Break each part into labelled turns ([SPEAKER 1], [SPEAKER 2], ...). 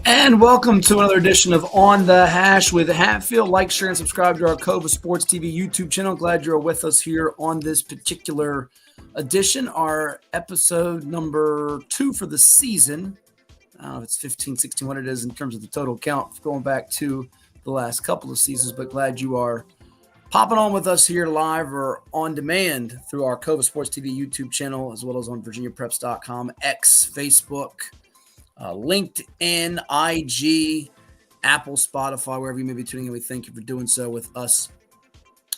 [SPEAKER 1] And welcome to another edition of On the Hash with Hatfield. Like, share, and subscribe to our Cova Sports TV YouTube channel. Glad you're with us here on this particular edition, our episode number 2 for the season. I don't know if it's 15, 16, what it is in terms of the total count going back to the last couple of seasons, but glad you are popping on with us here live or on demand through our Cova Sports TV YouTube channel, as well as on VirginiaPreps.com, X, Facebook, LinkedIn, IG, Apple, Spotify, wherever you may be tuning in. We thank you for doing so with us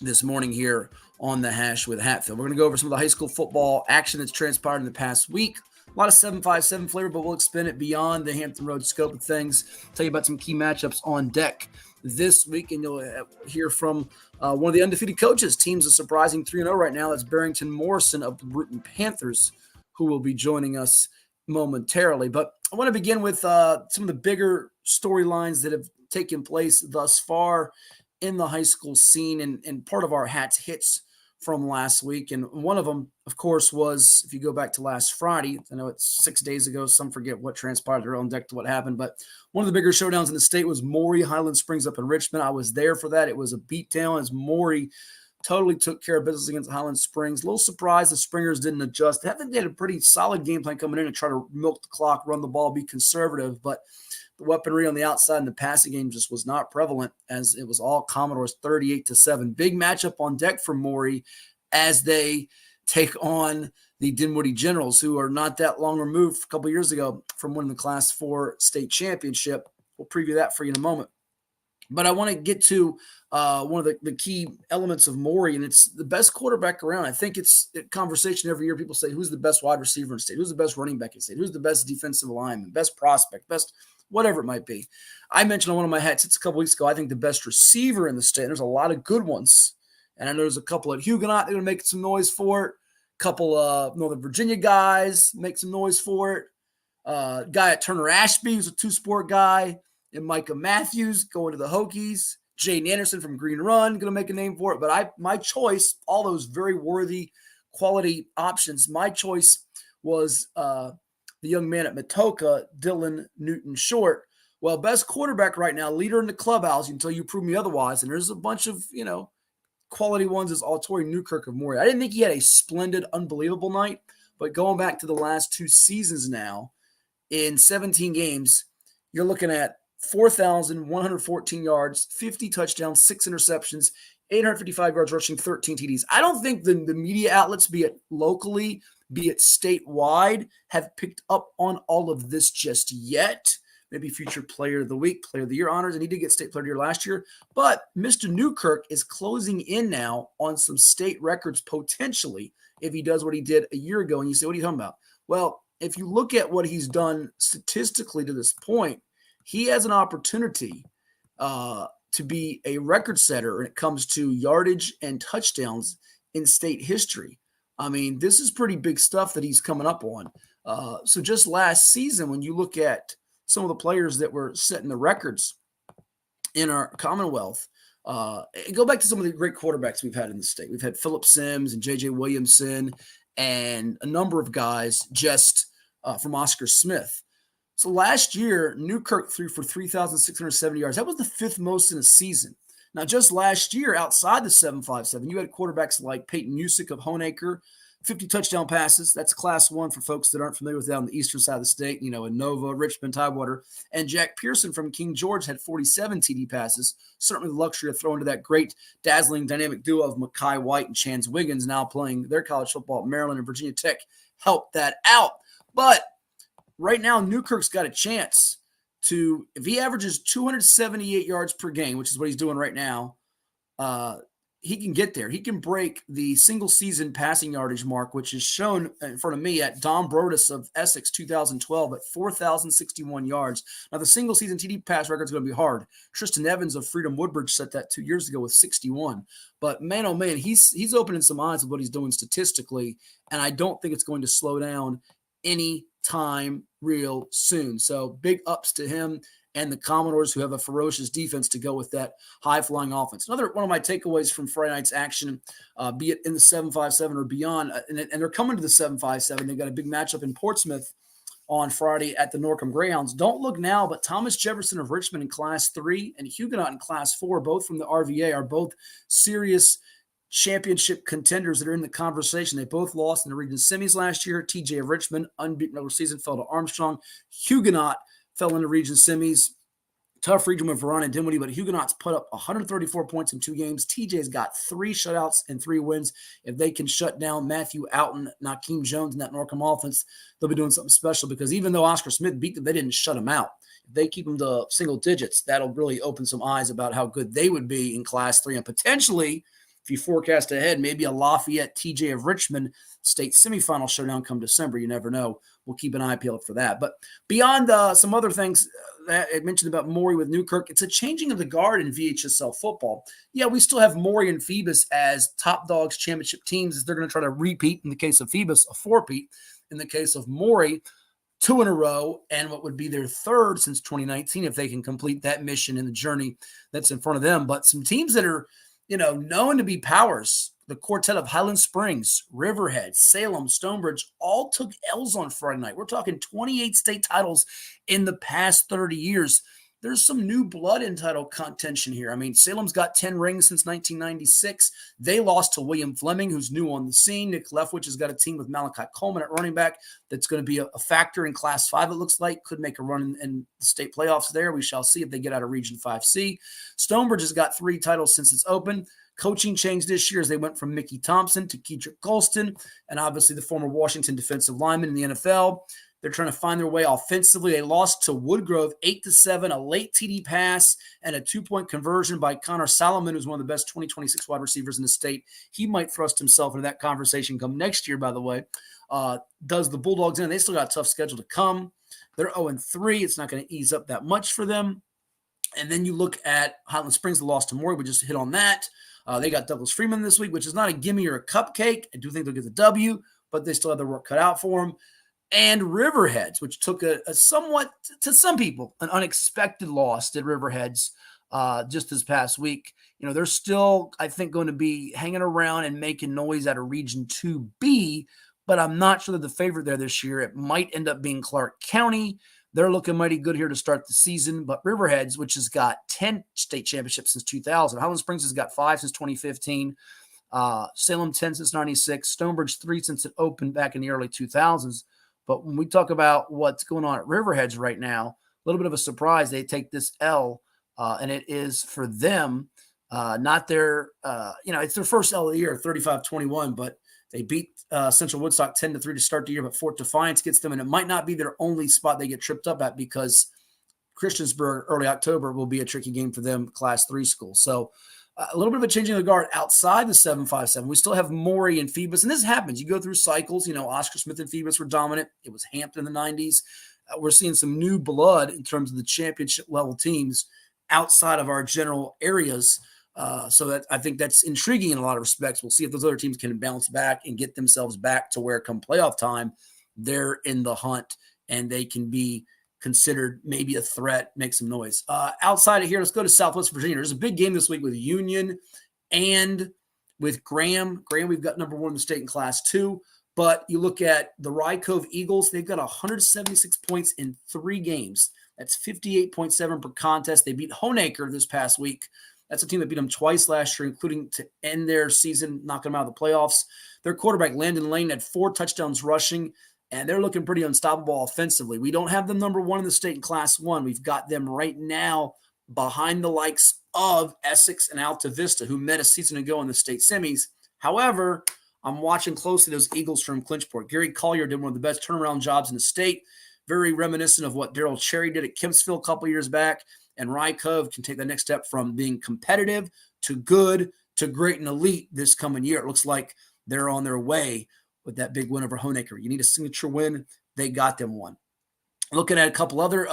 [SPEAKER 1] this morning here on the Hash with Hatfield. We're going to go over some of the high school football action that's transpired in the past week. A lot of 7-5-7 flavor, but we'll expand it beyond the Hampton Road scope of things. Tell you about some key matchups on deck this week, and you'll hear from one of the undefeated coaches. Team's a surprising 3-0 right now. That's Barrington Morrison of the Bruton Panthers, who will be joining us momentarily. But I want to begin with some of the bigger storylines that have taken place thus far in the high school scene, and part of our Hats hits from last week. And one of them, of course, was, if you go back to last Friday, I know it's 6 days ago, some forget what transpired, they're on deck to what happened, but one of the bigger showdowns in the state was Maury Highland Springs up in Richmond. I was there for that. It was a beatdown as Maury totally took care of business against Highland Springs. A little surprised the Springers didn't adjust. I think they had a pretty solid game plan coming in and try to milk the clock, run the ball, be conservative, but the weaponry on the outside in the passing game just was not prevalent, as it was all Commodores 38-7. Big matchup on deck for Maury as they take on the Dinwiddie Generals, who are not that long removed a couple years ago from winning the Class 4 state championship. We'll preview that for you in a moment. But I want to get to one of the key elements of Maury, and it's the best quarterback around. I think it's a conversation every year. People say, who's the best wide receiver in state? Who's the best running back in state? Who's the best defensive lineman, best prospect, best whatever it might be. I mentioned on one of my hats a couple weeks ago, I think the best receiver in the state. There's a lot of good ones. And I know there's a couple at Huguenot that are going to make some noise for it. A couple of Northern Virginia guys make some noise for it. Guy at Turner Ashby, who's a two-sport guy. And Micah Matthews going to the Hokies. Jaden Anderson from Green Run going to make a name for it. But my choice, all those very worthy quality options, my choice was the young man at Matoka, Dylan Newton-Short. Well, best quarterback right now, leader in the clubhouse until you prove me otherwise. And there's a bunch of, quality ones is Altori Newkirk of Maury. I didn't think he had a splendid, unbelievable night. But going back to the last 2 seasons now, in 17 games, you're looking at 4,114 yards, 50 touchdowns, 6 interceptions, 855 yards rushing, 13 TDs. I don't think the media outlets, be it locally, be it statewide, have picked up on all of this just yet. Maybe future player of the week, player of the year honors, and he did get state player of the year last year. But Mr. Newkirk is closing in now on some state records potentially if he does what he did a year ago. And you say, what are you talking about? Well, if you look at what he's done statistically to this point, he has an opportunity to be a record setter when it comes to yardage and touchdowns in state history. I mean, this is pretty big stuff that he's coming up on. So just last season, when you look at some of the players that were setting the records in our Commonwealth, go back to some of the great quarterbacks we've had in the state. We've had Phillip Sims and J.J. Williamson and a number of guys just from Oscar Smith. So last year, Newkirk threw for 3,670 yards. That was the 5th most in a season. Now, just last year, outside the 7-5-7, you had quarterbacks like Peyton Musick of Honaker, 50 touchdown passes. That's Class 1 for folks that aren't familiar with that on the eastern side of the state, in Nova, Richmond, Tidewater. And Jack Pearson from King George had 47 TD passes. Certainly the luxury of throwing to that great, dazzling, dynamic duo of Mekhi White and Chance Wiggins, now playing their college football at Maryland and Virginia Tech, helped that out. But right now, Newkirk's got a chance to, if he averages 278 yards per game, which is what he's doing right now, he can get there. He can break the single-season passing yardage mark, which is shown in front of me at Don Brodus of Essex 2012 at 4,061 yards. Now, the single-season TD pass record is going to be hard. Tristan Evans of Freedom Woodbridge set that 2 years ago with 61. But, man, oh, man, he's opening some eyes with what he's doing statistically, and I don't think it's going to slow down any time real soon. So big ups to him and the Commodores, who have a ferocious defense to go with that high-flying offense. Another one of my takeaways from Friday night's action, be it in the 7-5-7 or beyond, and they're coming to the 7-5-7. They've got a big matchup in Portsmouth on Friday at the Norcom Greyhounds. Don't look now, but Thomas Jefferson of Richmond in Class 3 and Huguenot in Class 4, both from the RVA, are both serious championship contenders that are in the conversation. They both lost in the region semis last year. TJ of Richmond, unbeaten regular season, fell to Armstrong. Huguenot fell in the region semis. Tough region with Verona and Dinwiddie, but Huguenots put up 134 points in 2 games. TJ's got 3 shutouts and 3 wins. If they can shut down Matthew Outen, Nakeem Jones, and that Norcom offense, they'll be doing something special, because even though Oscar Smith beat them, they didn't shut them out. If they keep them to single digits, that'll really open some eyes about how good they would be in Class 3. And potentially, if you forecast ahead, maybe a Lafayette TJ of Richmond state semifinal showdown come December. You never know. We'll keep an eye peeled for that. But beyond some other things that I mentioned about Maury with Newkirk, it's a changing of the guard in VHSL football. Yeah, we still have Maury and Phoebus as top dogs championship teams, as they're going to try to repeat, in the case of Phoebus, a 4-peat. In the case of Maury, 2 in a row, and what would be their 3rd since 2019 if they can complete that mission and the journey that's in front of them. But some teams that are, known to be powers, the quartet of Highland Springs, Riverhead, Salem, Stonebridge, all took L's on Friday night. We're talking 28 state titles in the past 30 years. There's some new blood in title contention here. I mean, Salem's got 10 rings since 1996. They lost to William Fleming, who's new on the scene. Nick Leftwich has got a team with Malachi Coleman at running back that's going to be a factor in Class 5, it looks like. Could make a run in the state playoffs there. We shall see if they get out of Region 5C. Stonebridge has got 3 titles since it's open. Coaching changed this year as they went from Mickey Thompson to Kedrick Colston, and obviously the former Washington defensive lineman in the NFL. They're trying to find their way offensively. They lost to Woodgrove 8-7, a late TD pass, and a 2-point conversion by Connor Solomon, who's one of the best 2026 wide receivers in the state. He might thrust himself into that conversation come next year, by the way. Does the Bulldogs in? They still got a tough schedule to come. They're 0-3. It's not going to ease up that much for them. And then you look at Highland Springs, the loss to Maury. We just hit on that. They got Douglas Freeman this week, which is not a gimme or a cupcake. I do think they'll get the W, but they still have their work cut out for them. And Riverheads, which took a somewhat, to some people, an unexpected loss, did Riverheads just this past week. They're still, I think, going to be hanging around and making noise out of Region 2B, but I'm not sure that the favorite there this year. It might end up being Clark County. They're looking mighty good here to start the season, but Riverheads, which has got 10 state championships since 2000. Highland Springs has got 5 since 2015. Salem 10 since 96. Stonebridge 3 since it opened back in the early 2000s. But when we talk about what's going on at Riverheads right now, a little bit of a surprise. They take this L, and it is for them not their, it's their first L of the year, 35-21, but they beat Central Woodstock 10-3 to start the year, but Fort Defiance gets them, and it might not be their only spot they get tripped up at, because Christiansburg early October will be a tricky game for them, Class 3 school. So a little bit of a changing of the guard outside the 7-5-7. We still have Maury and Phoebus, and this happens. You go through cycles. Oscar Smith and Phoebus were dominant. It was Hampton in the 90s. We're seeing some new blood in terms of the championship level teams outside of our general areas. So that I think that's intriguing in a lot of respects. We'll see if those other teams can bounce back and get themselves back to where come playoff time, they're in the hunt and they can be considered maybe a threat, make some noise. Outside of here, let's go to Southwest Virginia. There's a big game this week with Union and with Graham. Graham, we've got number 1 in the state in Class 2. But you look at the Rye Cove Eagles, they've got 176 points in 3 games. That's 58.7 per contest. They beat Honaker this past week. That's a team that beat them twice last year, including to end their season, knocking them out of the playoffs. Their quarterback, Landon Lane, had 4 touchdowns rushing, and they're looking pretty unstoppable offensively. We don't have them number 1 in the state in Class 1. We've got them right now behind the likes of Essex and Alta Vista, who met a season ago in the state semis. However, I'm watching closely those Eagles from Clinchport. Gary Collier did one of the best turnaround jobs in the state, very reminiscent of what Darrell Cherry did at Kempsville a couple years back. And Rye Cove can take the next step from being competitive to good to great and elite this coming year. It looks like they're on their way with that big win over Honaker. You need a signature win. They got them one. Looking at a couple other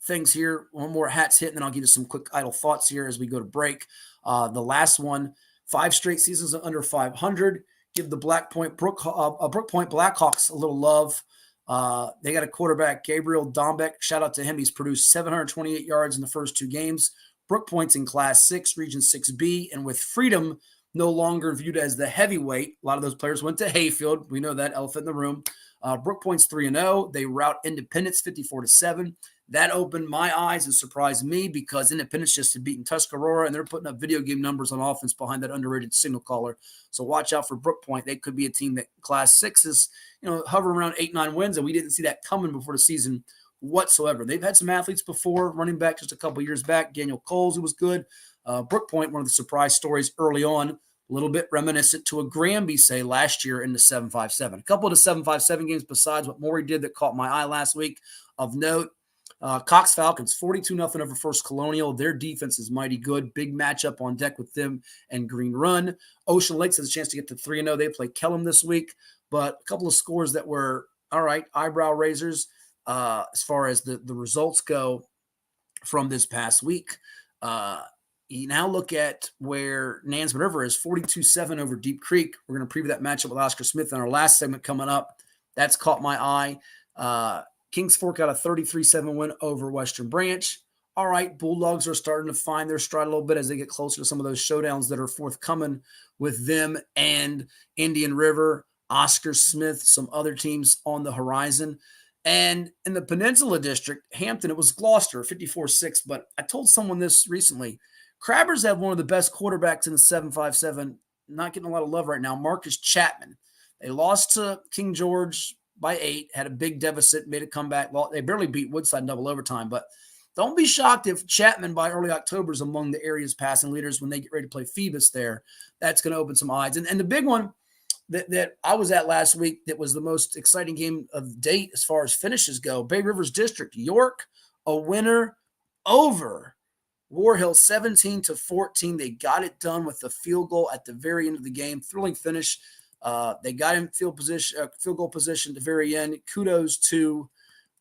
[SPEAKER 1] things here. One more hats hit, and then I'll give you some quick idle thoughts here as we go to break. The last one, 5 straight seasons under 500. Give the Brookpoint Blackhawks a little love. They got a quarterback, Gabriel Dombeck. Shout out to him. He's produced 728 yards in the first 2 games. Brookpoint's in Class 6, Region 6B, and with Freedom no longer viewed as the heavyweight. A lot of those players went to Hayfield. We know that, elephant in the room. Brook Point's 3-0. They rout Independence 54-7. That opened my eyes and surprised me because Independence just had beaten Tuscarora, and they're putting up video game numbers on offense behind that underrated signal caller. So watch out for Brook Point. They could be a team that Class 6 is, hovering around 8-9 wins, and we didn't see that coming before the season whatsoever. They've had some athletes before, running back just a couple years back. Daniel Coles, who was good. Brook Point, one of the surprise stories early on, a little bit reminiscent to a Granby, say, last year in the 7-5-7. A couple of the 7-5-7 games besides what Maury did that caught my eye last week of note. Cox Falcons, 42-0 over First Colonial. Their defense is mighty good. Big matchup on deck with them and Green Run. Ocean Lakes has a chance to get to 3-0. They play Kellum this week, but a couple of scores that were, all right, eyebrow raisers as far as the results go from this past week. You now look at where Nansemond River is 42-7 over Deep Creek. We're going to preview that matchup with Oscar Smith in our last segment coming up. That's caught my eye. Kings Fork got a 33-7 win over Western Branch. All right, Bulldogs are starting to find their stride a little bit as they get closer to some of those showdowns that are forthcoming with them and Indian River, Oscar Smith, some other teams on the horizon. And in the Peninsula District, Hampton, it was Gloucester, 54-6. But I told someone this recently. Crabbers have one of the best quarterbacks in the 7-5-7, not getting a lot of love right now, Marcus Chapman. They lost to King George by 8, had a big deficit, made a comeback. Well, they barely beat Woodside in double overtime, but don't be shocked if Chapman by early October is among the area's passing leaders when they get ready to play Phoebus there. That's going to open some eyes. And the big one that I was at last week that was the most exciting game of date as far as finishes go, Bay Rivers District, York, a winner over War Hill 17-14. They got it done with a field goal at the very end of the game. Thrilling finish. They got in field goal position at the very end. Kudos to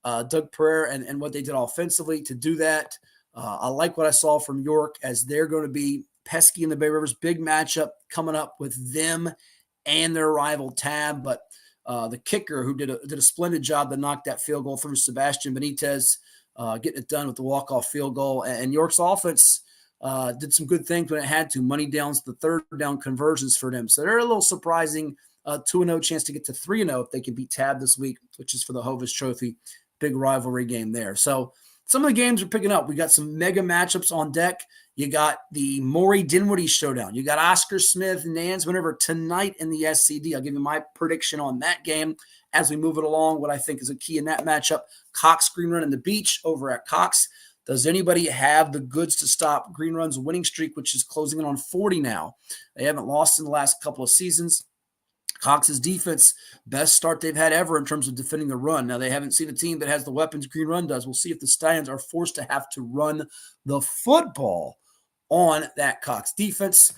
[SPEAKER 1] Doug Pereira and what they did offensively to do that. I like what I saw from York as they're going to be pesky in the Bay Rivers. Big matchup coming up with them and their rival Tab. But the kicker who did a splendid job to knock that field goal through, Sebastian Benitez, getting it done with the walk-off field goal. And York's offense did some good things when it had to. Money downs, the third down conversions for them. So they're a little surprising. 2-0 chance to get to 3-0 if they can beat Tab this week, which is for the Hovis Trophy. Big rivalry game there. So some of the games are picking up. We got some mega matchups on deck. You got the Maury Dinwiddie showdown. You got Oscar Smith and Nansemond River tonight in the SCD. I'll give you my prediction on that game as we move it along. What I think is a key in that matchup, Cox Green Run and the Beach over at Cox. Does anybody have the goods to stop Green Run's winning streak, which is closing in on 40 now? They haven't lost in the last couple of seasons. Cox's defense, best start they've had ever in terms of defending the run. Now, they haven't seen a team that has the weapons Green Run does. We'll see if the Stallions are forced to have to run the football on that Cox defense.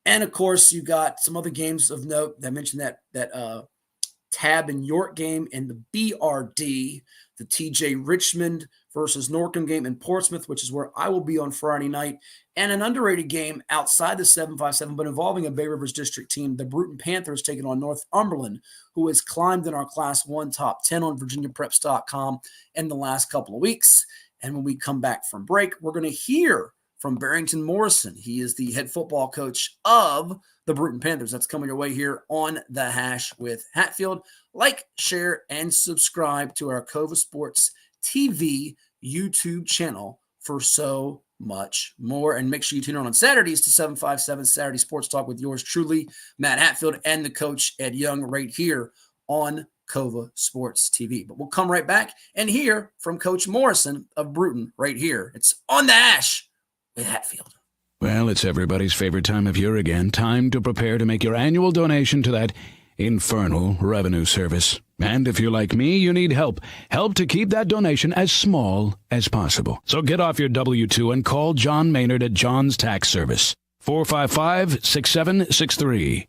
[SPEAKER 1] And, of course, you got some other games of note. I mentioned that Tab and York game and the BRD, the TJ Richmond versus Norcom game in Portsmouth, which is where I will be on Friday night, and an underrated game outside the 7-5-7, but involving a Bay Rivers District team, the Bruton Panthers taking on Northumberland, who has climbed in our Class 1 top 10 on VirginiaPreps.com in the last couple of weeks. And when we come back from break, we're going to hear from Barrington Morrison. He is the head football coach of the Bruton Panthers. That's coming your way here on The Hash with Hatfield. Like, share, and subscribe to our Cova Sports TV YouTube channel for so much more. And make sure you tune in on Saturdays to 757 Saturday Sports Talk with yours truly, Matt Hatfield, and the coach, Ed Young, right here on Cova Sports TV. But we'll come right back and hear from Coach Morrison of Bruton right here. It's On The Hash with Hatfield.
[SPEAKER 2] Well, it's everybody's favorite time of year again. Time to prepare to make your annual donation to that infernal revenue service. And if you're like me, you need help. Help to keep that donation as small as possible. So get off your W-2 and call John Maynard at John's Tax Service. 455-6763.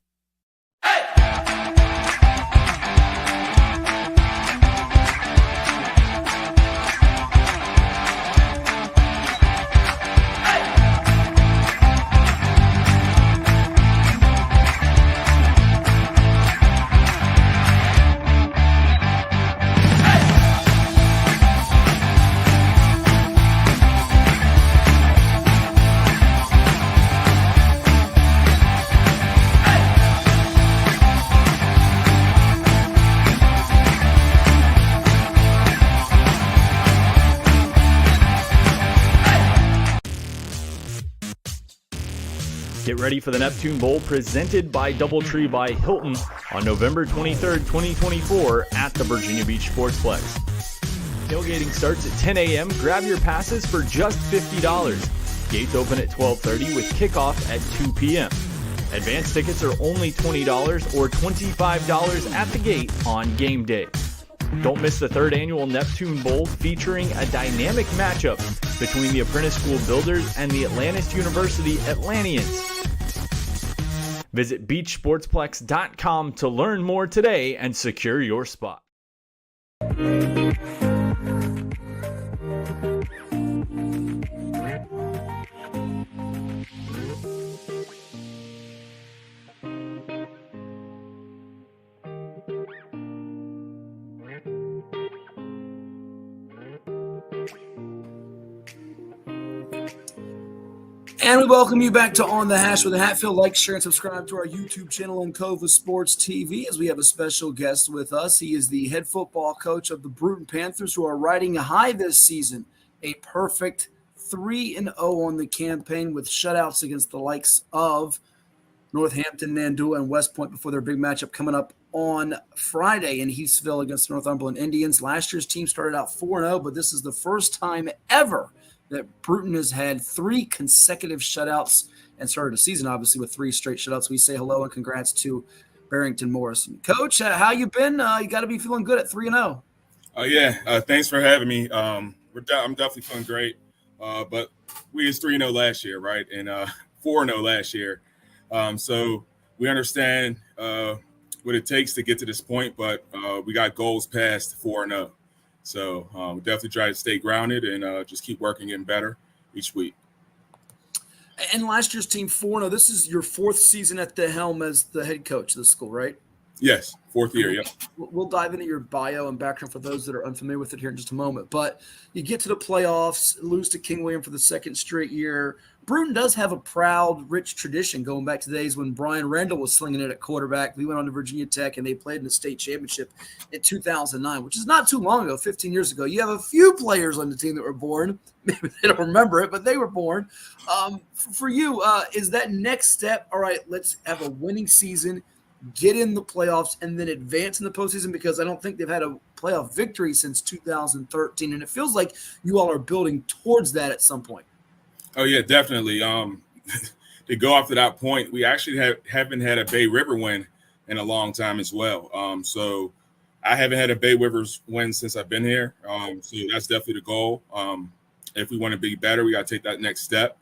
[SPEAKER 3] Get ready for the Neptune Bowl presented by DoubleTree by Hilton on November 23rd, 2024 at the Virginia Beach Sportsplex. Tailgating starts at 10 a.m. Grab your passes for just $50. Gates open at 12:30 with kickoff at 2 p.m. Advance tickets are only $20 or $25 at the gate on game day. Don't miss the third annual Neptune Bowl featuring a dynamic matchup between the Apprentice School Builders and the Atlantis University Atlanteans. Visit beachsportsplex.com to learn more today and secure your spot.
[SPEAKER 1] And we welcome you back to On the Hash with the Hatfield. Like, share, and subscribe to our YouTube channel and Cova Sports TV as we have a special guest with us. He is the head football coach of the Bruton Panthers, who are riding high this season. A perfect 3-0 on the campaign with shutouts against the likes of Northampton, Nandua, and West Point before their big matchup coming up on Friday in Heathsville against the Northumberland Indians. Last year's team started out 4-0, but this is the first time ever that Bruton has had 3 consecutive shutouts and started the season, obviously, with 3 straight shutouts. We say hello and congrats to Barrington Morrison. Coach, how you been? You got to be feeling good at 3-0.
[SPEAKER 4] Thanks for having me. I'm definitely feeling great. But we was 3-0 last year, right? And 4-0 last year. So we understand what it takes to get to this point, but we got goals past 4-0. So we definitely try to stay grounded and just keep working, getting better each week.
[SPEAKER 1] And last year's team 4-0. This is your 4th season at the helm as the head coach of the school, right?
[SPEAKER 4] Yes, 4th year, yep.
[SPEAKER 1] We'll dive into your bio and background for those that are unfamiliar with it here in just a moment. But you get to the playoffs, lose to King William for the 2nd straight year. Bruton does have a proud, rich tradition going back to the days when Brian Randall was slinging it at quarterback. We went on to Virginia Tech, and they played in the state championship in 2009, which is not too long ago, 15 years ago. You have a few players on the team that were born. Maybe they don't remember it, but they were born. For you, is that next step, all right, let's have a winning season, get in the playoffs, and then advance in the postseason? Because I don't think they've had a playoff victory since 2013, and it feels like you all are building towards that at some point.
[SPEAKER 4] Oh, yeah, definitely. To go off to that point, we actually haven't had a Bay River win in a long time as well. So I haven't had a Bay Rivers win since I've been here. So that's definitely the goal. If we want to be better, we got to take that next step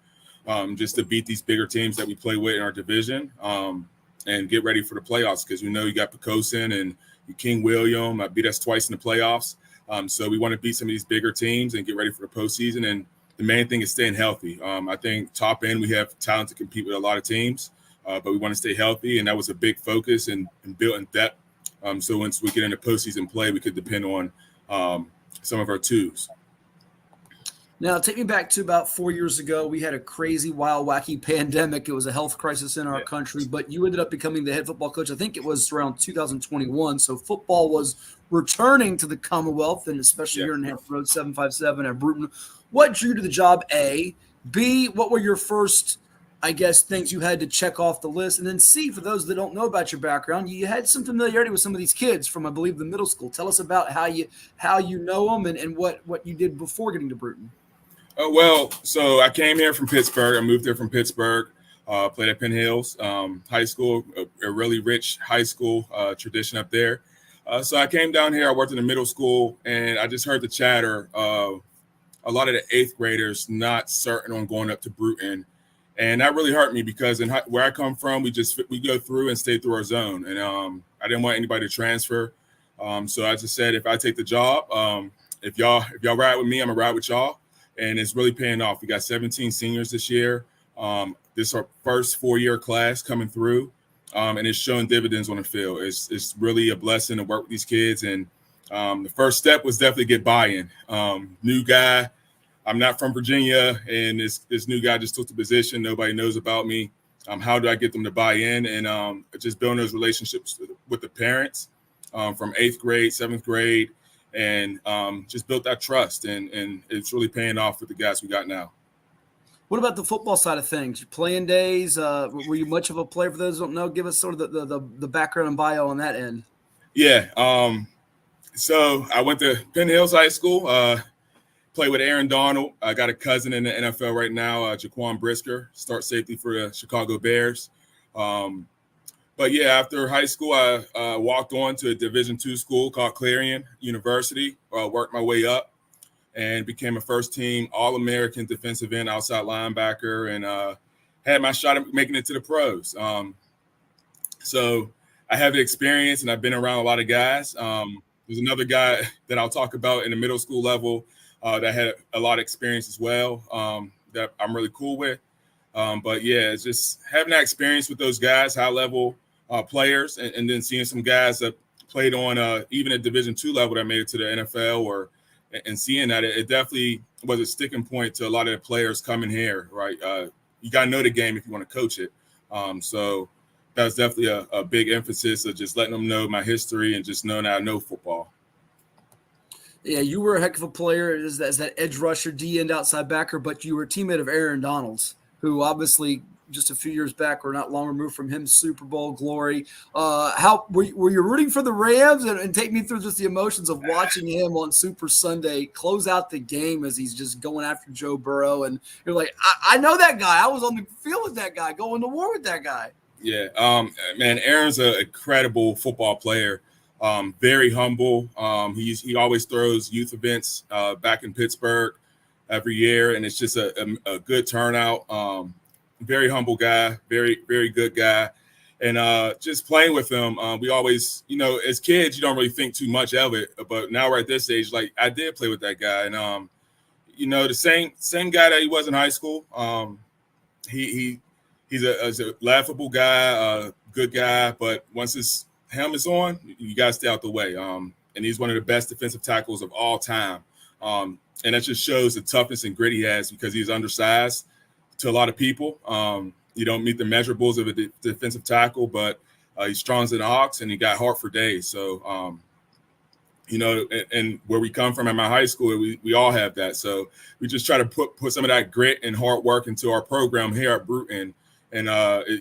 [SPEAKER 4] just to beat these bigger teams that we play with in our division and get ready for the playoffs, because we know you got Pocosin and King William. Beat us twice in the playoffs. So we want to beat some of these bigger teams and get ready for the postseason. And the main thing is staying healthy. I think top end, we have talent to compete with a lot of teams, but we want to stay healthy. And that was a big focus and built in depth. So once we get into postseason play, we could depend on some of our twos.
[SPEAKER 1] Now, take me back to about 4 years ago. We had a crazy, wild, wacky pandemic. It was a health crisis in our country, but you ended up becoming the head football coach. I think it was around 2021. So football was returning to the Commonwealth, and especially here in Hampton Road 757 at Bruton. What drew you to the job, A? B, what were your first, I guess, things you had to check off the list? And then C, for those that don't know about your background, you had some familiarity with some of these kids from, I believe, the middle school. Tell us about how you know them and what you did before getting to Bruton.
[SPEAKER 4] So I came here from Pittsburgh. I moved there from Pittsburgh, played at Penn Hills High School, a really rich high school tradition up there. So I came down here. I worked in the middle school, and I just heard the chatter of a lot of the 8th graders not certain on going up to Bruton. And that really hurt me because where I come from, we go through and stay through our zone. And I didn't want anybody to transfer. So I just said, if I take the job, if y'all ride with me, I'm going to ride with y'all. And it's really paying off. We got 17 seniors this year. This is our first 4-year class coming through. And it's showing dividends on the field. It's really a blessing to work with these kids. And the first step was definitely get buy-in. New guy. I'm not from Virginia, and this new guy just took the position. Nobody knows about me. How do I get them to buy in? And just building those relationships with the parents from 8th grade, 7th grade, and just built that trust. And it's really paying off with the guys we got now.
[SPEAKER 1] What about the football side of things? Your playing days, were you much of a player? For those who don't know, give us sort of the background and bio on that end.
[SPEAKER 4] Yeah. So I went to Penn Hills High School, played with Aaron Donald. I got a cousin in the NFL right now, Jaquan Brisker, start safety for the Chicago Bears. But yeah, after high school, I walked on to a Division II school called Clarion University, worked my way up and became a first-team All-American defensive end outside linebacker and had my shot at making it to the pros. So I have the experience, and I've been around a lot of guys. There's another guy that I'll talk about in the middle school level that had a lot of experience as well that I'm really cool with. But, yeah, it's just having that experience with those guys, high-level players, and then seeing some guys that played on even at Division II level that made it to the NFL and seeing that it definitely was a sticking point to a lot of the players coming here, right? You got to know the game if you want to coach it. So that was definitely a big emphasis of just letting them know my history and just knowing that I know football.
[SPEAKER 1] Yeah, you were a heck of a player as that edge rusher, D-end outside backer, but you were a teammate of Aaron Donald's, who obviously just a few years back, we're not long removed from him, Super Bowl glory. How were you rooting for the Rams? And take me through just the emotions of watching him on Super Sunday close out the game as he's just going after Joe Burrow. And you're like, I know that guy. I was on the field with that guy, going to war with that guy.
[SPEAKER 4] Yeah, man, Aaron's an incredible football player. Very humble. He always throws youth events back in Pittsburgh every year, and it's just a good turnout. Very humble guy, very, very good guy. And just playing with him, we always, as kids, you don't really think too much of it. But now we're at this age, like I did play with that guy. And, the same guy that he was in high school. He's a laughable guy, good guy. But once his helmet's on, you got to stay out the way. And he's one of the best defensive tackles of all time. And that just shows the toughness and grit he has because he's undersized to a lot of people. You don't meet the measurables of a defensive tackle, but he's strong as an ox and he got heart for days. So, and where we come from at my high school, we all have that. So we just try to put some of that grit and hard work into our program here at Bruton. And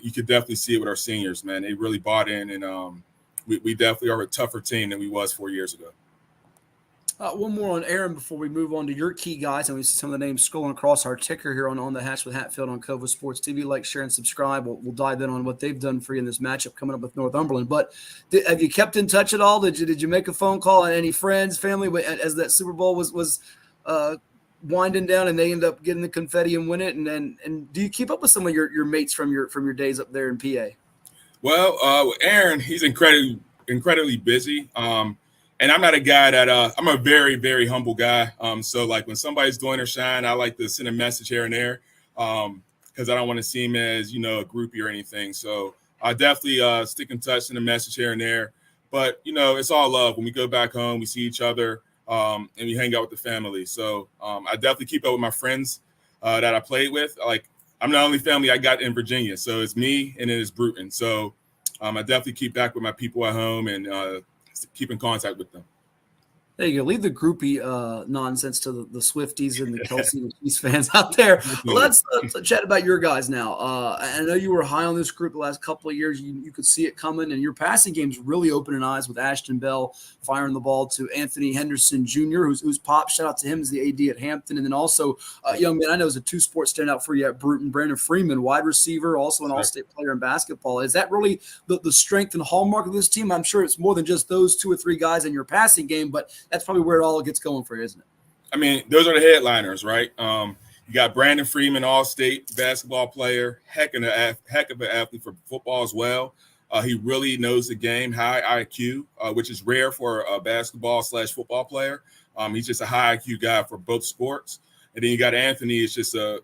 [SPEAKER 4] you could definitely see it with our seniors, man. They really bought in, and we definitely are a tougher team than we was 4 years ago.
[SPEAKER 1] One more on Aaron before we move on to your key guys. And we see some of the names scrolling across our ticker here on the Hash with Hatfield on Cova Sports TV. Like, share, and subscribe. We'll dive in on what they've done for you in this matchup coming up with Northumberland. But have you kept in touch at all? Did you make a phone call on any friends, family, as that Super Bowl was winding down and they end up getting the confetti and win it? And do you keep up with some of your mates from your days up there in PA?
[SPEAKER 4] Well, Aaron, he's incredibly busy. And I'm not a guy that I'm a very, very humble guy. So like when somebody's doing their shine, I like to send a message here and there because I don't want to seem as, a groupie or anything. So I definitely stick in touch, send a message here and there. But, it's all love. When we go back home, we see each other and we hang out with the family. So I definitely keep up with my friends that I played with. Like I'm the only family I got in Virginia. So it's me and then it's Bruton. So I definitely keep back with my people at home and keep in contact with them.
[SPEAKER 1] There you go. Leave the groupie nonsense to the Swifties and the Kelsey and Chiefs fans out there. Let's chat about your guys now. I know you were high on this group the last couple of years. You could see it coming, and your passing game's really opening eyes with Ashton Bell firing the ball to Anthony Henderson Jr., who's popped. Shout out to him as the AD at Hampton. And then also, young man I know is a two-sport standout for you at Bruton, Brandon Freeman, wide receiver, also an all-state player in basketball. Is that really the strength and hallmark of this team? I'm sure it's more than just those two or three guys in your passing game, but that's probably where it all gets going for you, isn't it?
[SPEAKER 4] I mean, those are the headliners, right? You got Brandon Freeman, all-state basketball player, heck of an athlete for football as well. He really knows the game, high IQ, which is rare for a basketball/football player. He's just a high IQ guy for both sports. And then you got Anthony. It's just a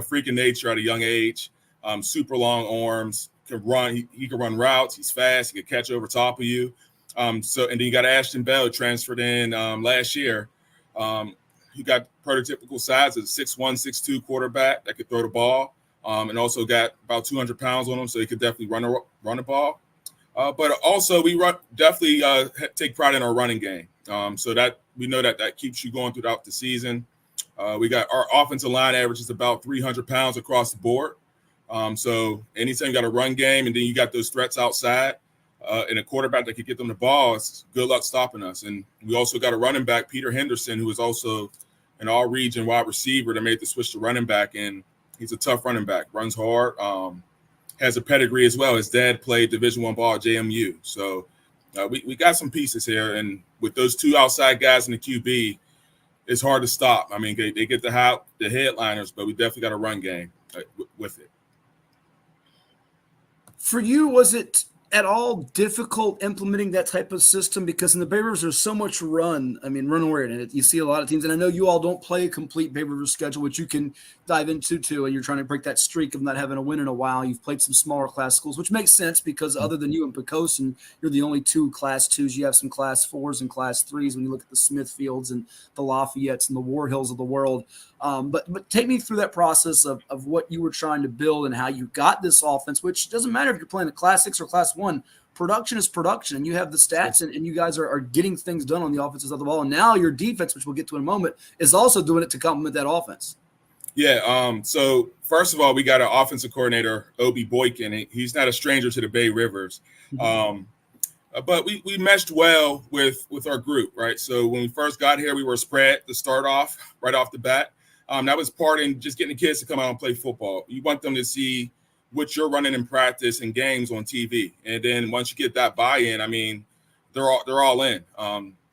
[SPEAKER 4] freak of nature at a young age. Super long arms, can run. He can run routes. He's fast. He can catch over top of you. And then you got Ashton Bell transferred in last year. He got prototypical size as a 6'1", 6'2" quarterback that could throw the ball, and also got about 200 pounds on him, so he could definitely run the ball. But also we definitely take pride in our running game, so that we know that keeps you going throughout the season. We got our offensive line average is about 300 pounds across the board. So anytime you got a run game and then you got those threats outside and a quarterback that could get them the ball, it's good luck stopping us. And we also got a running back, Peter Henderson, who is also an all-region wide receiver that made the switch to running back. And he's a tough running back, runs hard, has a pedigree as well. His dad played Division I ball at JMU. So we got some pieces here. And with those two outside guys in the QB, it's hard to stop. I mean, they get the headliners, but we definitely got a run game with it.
[SPEAKER 1] For you, was it at all difficult implementing that type of system? Because in the Bay Rivers, there's so much run oriented. You see a lot of teams, and I know you all don't play a complete Bay Rivers schedule, which you can dive into too, and you're trying to break that streak of not having a win in a while. You've played some smaller class schools, which makes sense because other than you and Pocosin, you're the only two Class 2s. You have some Class 4s and Class 3s when you look at the Smithfields and the Lafayettes and the War Hills of the world. But take me through that process of what you were trying to build and how you got this offense, which doesn't matter if you're playing a Class 6 or Class 1. Production is production, and you have the stats, and you guys are getting things done on the offensive side of the ball. And now your defense, which we'll get to in a moment, is also doing it to complement that offense.
[SPEAKER 4] Yeah, so first of all, we got an offensive coordinator, Obi Boykin. He's not a stranger to the Bay Rivers. But we meshed well with our group, right? So when we first got here, we were spread to start off, right off the bat. That was part in just getting the kids to come out and play football. You want them to see what you're running in practice and games on TV. And then once you get that buy-in, I mean, they're all in.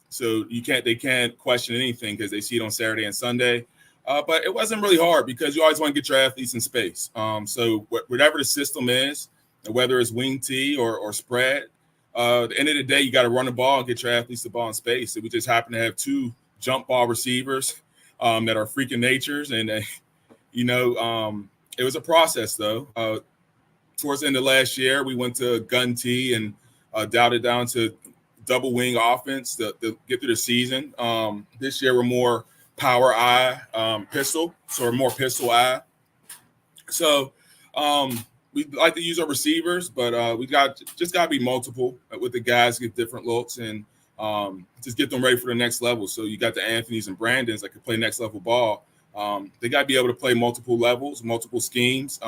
[SPEAKER 4] So they can't question anything because they see it on Saturday and Sunday. But it wasn't really hard because you always want to get your athletes in space. So whatever the system is, whether it's wing T or spread, at the end of the day, you got to run the ball and get your athletes the ball in space. So we just happen to have two jump ball receivers that are freaking natures. And, it was a process, though. Towards the end of last year, we went to gun T and dialed it down to double wing offense to get through the season. This year, we're more power eye pistol, so we're more pistol eye. So we like to use our receivers, but we got to be multiple with the guys, get different looks, and just get them ready for the next level. So you got the Anthonys and Brandons that can play next level ball. They got to be able to play multiple levels, multiple schemes.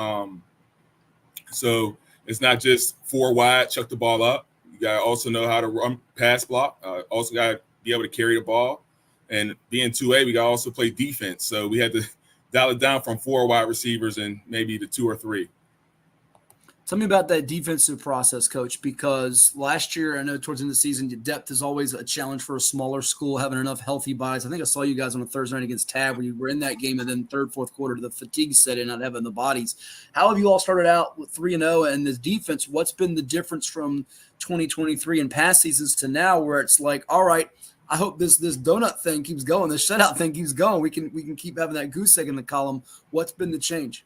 [SPEAKER 4] So it's not just 4 wide, chuck the ball up. You got to also know how to run pass block. Also got to be able to carry the ball. And being 2A, we got to also play defense. So we had to dial it down from 4 wide receivers and maybe to 2 or 3.
[SPEAKER 1] Tell me about that defensive process, Coach, because last year, I know towards the end of the season, depth is always a challenge for a smaller school, having enough healthy bodies. I think I saw you guys on a Thursday night against Tab where you were in that game, and then third, fourth quarter, the fatigue set in, not having the bodies. How have you all started out with 3-0 and this defense? What's been the difference from 2023 and past seasons to now where it's like, all right, I hope this donut thing keeps going, this shutout thing keeps going. We can keep having that goose egg in the column. What's been the change?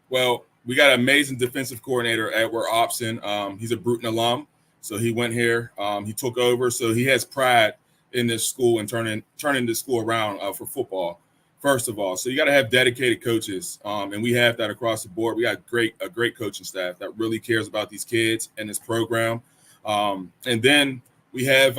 [SPEAKER 4] Well, we got an amazing defensive coordinator, Edward Opson. He's a Bruton alum, so he went here. He took over, so he has pride in this school and turning this school around for football, first of all. So you got to have dedicated coaches, and we have that across the board. We got a great coaching staff that really cares about these kids and this program. And then we have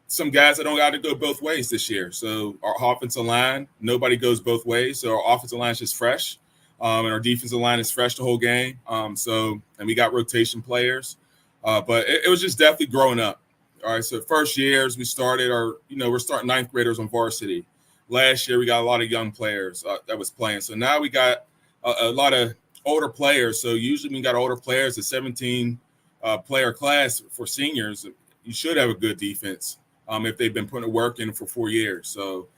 [SPEAKER 4] some guys that don't got to go both ways this year. So our offensive line, nobody goes both ways. So our offensive line is just fresh. And our defensive line is fresh the whole game. And we got rotation players. But it was just definitely growing up. All right, so first years we started we're starting 9th graders on varsity. Last year we got a lot of young players that was playing. So now we got a lot of older players. So usually when we got older players, a 17 player class for seniors, you should have a good defense if they've been putting the work in for 4 years. So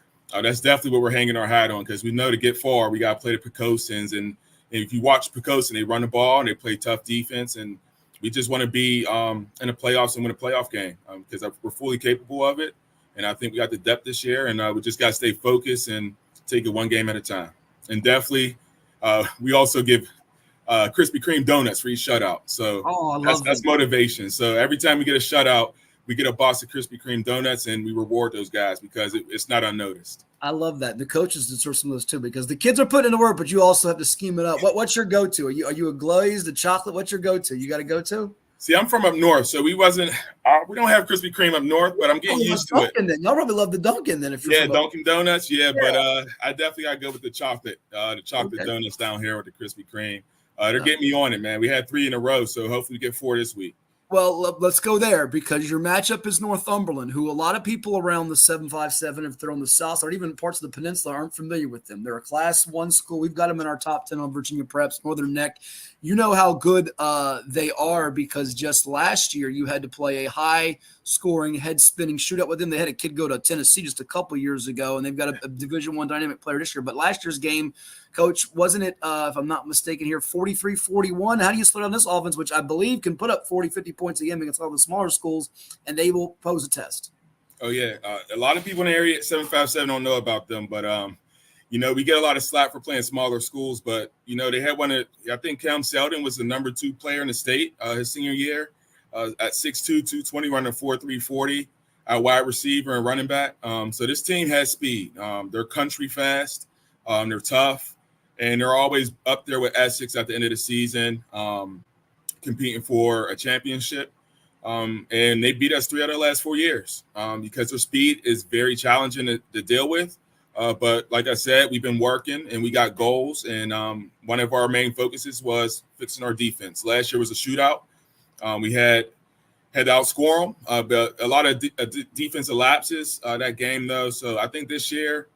[SPEAKER 4] that's definitely what we're hanging our hat on because we know to get far, we got to play the Pecosins. And if you watch Pecosin, they run the ball and they play tough defense. And we just want to be in the playoffs and win a playoff game because we're fully capable of it. And I think we got the depth this year. And we just got to stay focused and take it one game at a time. And definitely we also give Krispy Kreme donuts for each shutout. So that's motivation. So every time we get a shutout, we get a box of Krispy Kreme donuts and we reward those guys because it's not unnoticed.
[SPEAKER 1] I love that. The coaches deserve some of those too because the kids are putting in the work, but you also have to scheme it up. What's your go-to? Are you a glazed, a chocolate? What's your go-to? You got a go-to?
[SPEAKER 4] See, I'm from up north, so we don't have Krispy Kreme up north, but I'm getting used to it.
[SPEAKER 1] Then. Y'all probably love the Dunkin' then. If you're
[SPEAKER 4] Dunkin' Donuts, but I definitely gotta go with the chocolate donuts down here with the Krispy Kreme. They're getting me on it, man. We had 3 in a row, so hopefully we get 4 this week.
[SPEAKER 1] Well, let's go there because your matchup is Northumberland, who a lot of people around the 757, if they're on the south side or even parts of the peninsula, aren't familiar with them. They're a Class 1 school. We've got them in our top 10 on Virginia Preps, Northern Neck. You know how good they are because just last year you had to play a high-scoring, head-spinning shootout with them. They had a kid go to Tennessee just a couple years ago, and they've got a Division I dynamic player this year. But last year's game, Coach, wasn't it, if I'm not mistaken here, 43-41? How do you slow down this offense, which I believe can put up 40, 50 points a game against all the smaller schools, and they will pose a test?
[SPEAKER 4] Oh, yeah. A lot of people in the area at 757 don't know about them, but, we get a lot of slack for playing smaller schools, but, they had I think Cam Selden was the number 2 player in the state his senior year at 6'2", 220, running 4.3 40 at wide receiver and running back. So this team has speed. They're country fast. They're tough. And they're always up there with Essex at the end of the season, competing for a championship. And they beat us 3 out of the last 4 years because their speed is very challenging to deal with. But like I said, we've been working and we got goals. And one of our main focuses was fixing our defense. Last year was a shootout. We had to outscore them, but a lot of defensive lapses that game, though. So I think this year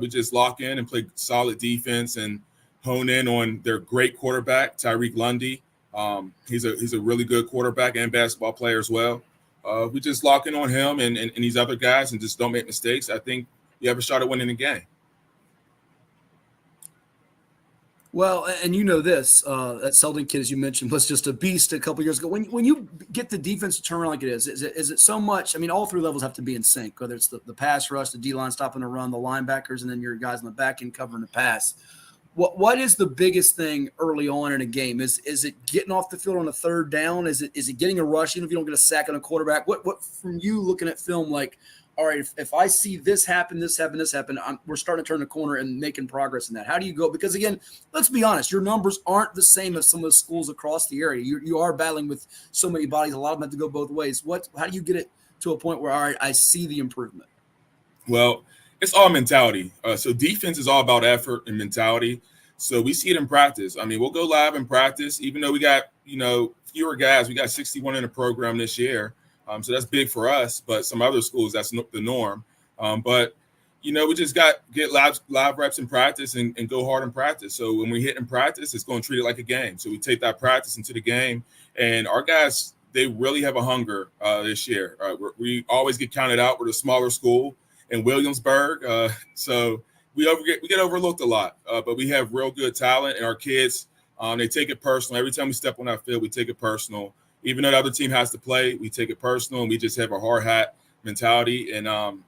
[SPEAKER 4] we just lock in and play solid defense and hone in on their great quarterback, Tyreek Lundy. He's a really good quarterback and basketball player as well. We just lock in on him and these other guys and just don't make mistakes. I think you have a shot at winning the game.
[SPEAKER 1] Well, and you know this, that Selden kid, as you mentioned, was just a beast a couple years ago. When you get the defense to turn around like it is it so much? I mean, all 3 levels have to be in sync, whether it's the pass rush, the D-line stopping the run, the linebackers, and then your guys on the back end covering the pass. What is the biggest thing early on in a game? Is it getting off the field on a 3rd down? Is it getting a rush, even if you don't get a sack on a quarterback? What from you looking at film, like, all right, if I see this happen, we're starting to turn the corner and making progress in that. How do you go? Because, again, let's be honest, your numbers aren't the same as some of the schools across the area. You are battling with so many bodies. A lot of them have to go both ways. How do you get it to a point where, all right, I see the improvement?
[SPEAKER 4] Well, it's all mentality. So defense is all about effort and mentality. So we see it in practice. I mean, we'll go live in practice, even though we got, fewer guys. We got 61 in the program this year. So that's big for us, but some other schools, that's the norm. But, we just got get live reps in practice and go hard in practice. So when we hit in practice, it's going to treat it like a game. So we take that practice into the game. And our guys, they really have a hunger this year. We always get counted out. We're a smaller school in Williamsburg. So we get overlooked a lot. But we have real good talent. And our kids, they take it personal. Every time we step on that field, we take it personal. Even though the other team has to play, we take it personal, and we just have a hard hat mentality. And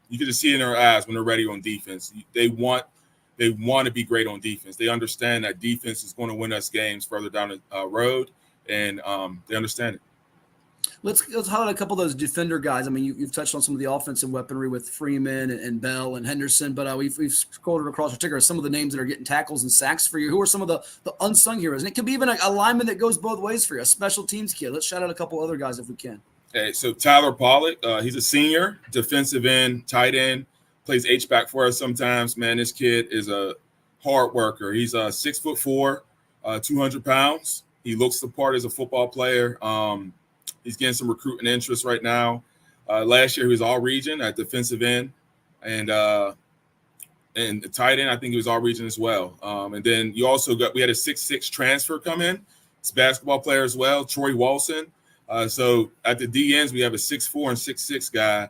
[SPEAKER 4] you can just see it in their eyes when they're ready on defense. They want to be great on defense. They understand that defense is going to win us games further down the road, and they understand it.
[SPEAKER 1] Let's highlight a couple of those defender guys. I mean, you've touched on some of the offensive weaponry with Freeman and Bell and Henderson, but we've scrolled across particular some of the names that are getting tackles and sacks for you. Who are some of the unsung heroes? And it could be even a lineman that goes both ways for you, a special teams kid. Let's shout out a couple other guys if we can.
[SPEAKER 4] Okay, so Tyler Pollock, he's a senior, defensive end, tight end, plays H-back for us sometimes. Man, this kid is a hard worker. He's 6'4", 200 pounds. He looks the part as a football player. He's getting some recruiting interest right now. Last year, he was all region at defensive end, and the tight end, I think he was all region as well. And then we had a 6'6" transfer come in. He's a basketball player as well, Troy Walson. So at the D ends, we have a 6'4" and 6'6" guy,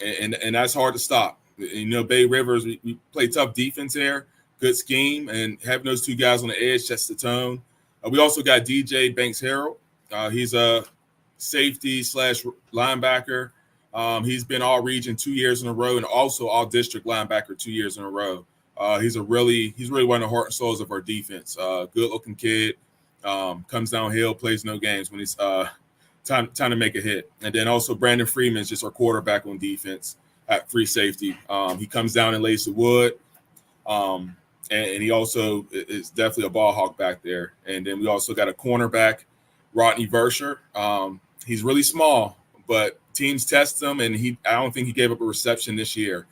[SPEAKER 4] and that's hard to stop. Bay Rivers, we play tough defense there, good scheme, and having those 2 guys on the edge sets the tone. We also got DJ Banks-Harrell. He's a safety / linebacker. He's been all region 2 years in a row and also all district linebacker 2 years in a row. He's really one of the heart and souls of our defense. Good looking kid, comes downhill, plays no games when it's time to make a hit. And then also Brandon Freeman is just our quarterback on defense at free safety. He comes down and lays the wood. And he also is definitely a ball hawk back there. And then we also got a cornerback Rodney Versher. He's really small, but teams test him, and I don't think he gave up a reception this year.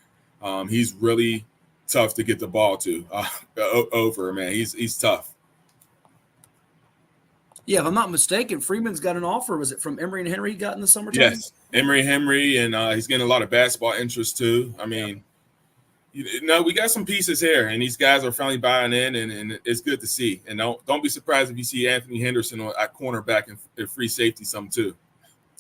[SPEAKER 4] He's really tough to get the ball to over, man. He's tough.
[SPEAKER 1] Yeah, if I'm not mistaken, Freeman's got an offer. Was it from Emory and Henry he got in the summertime?
[SPEAKER 4] Yes, Emory and Henry, and he's getting a lot of basketball interest too. I mean, we got some pieces here, and these guys are finally buying in, and it's good to see. And don't be surprised if you see Anthony Henderson at cornerback and free safety some too.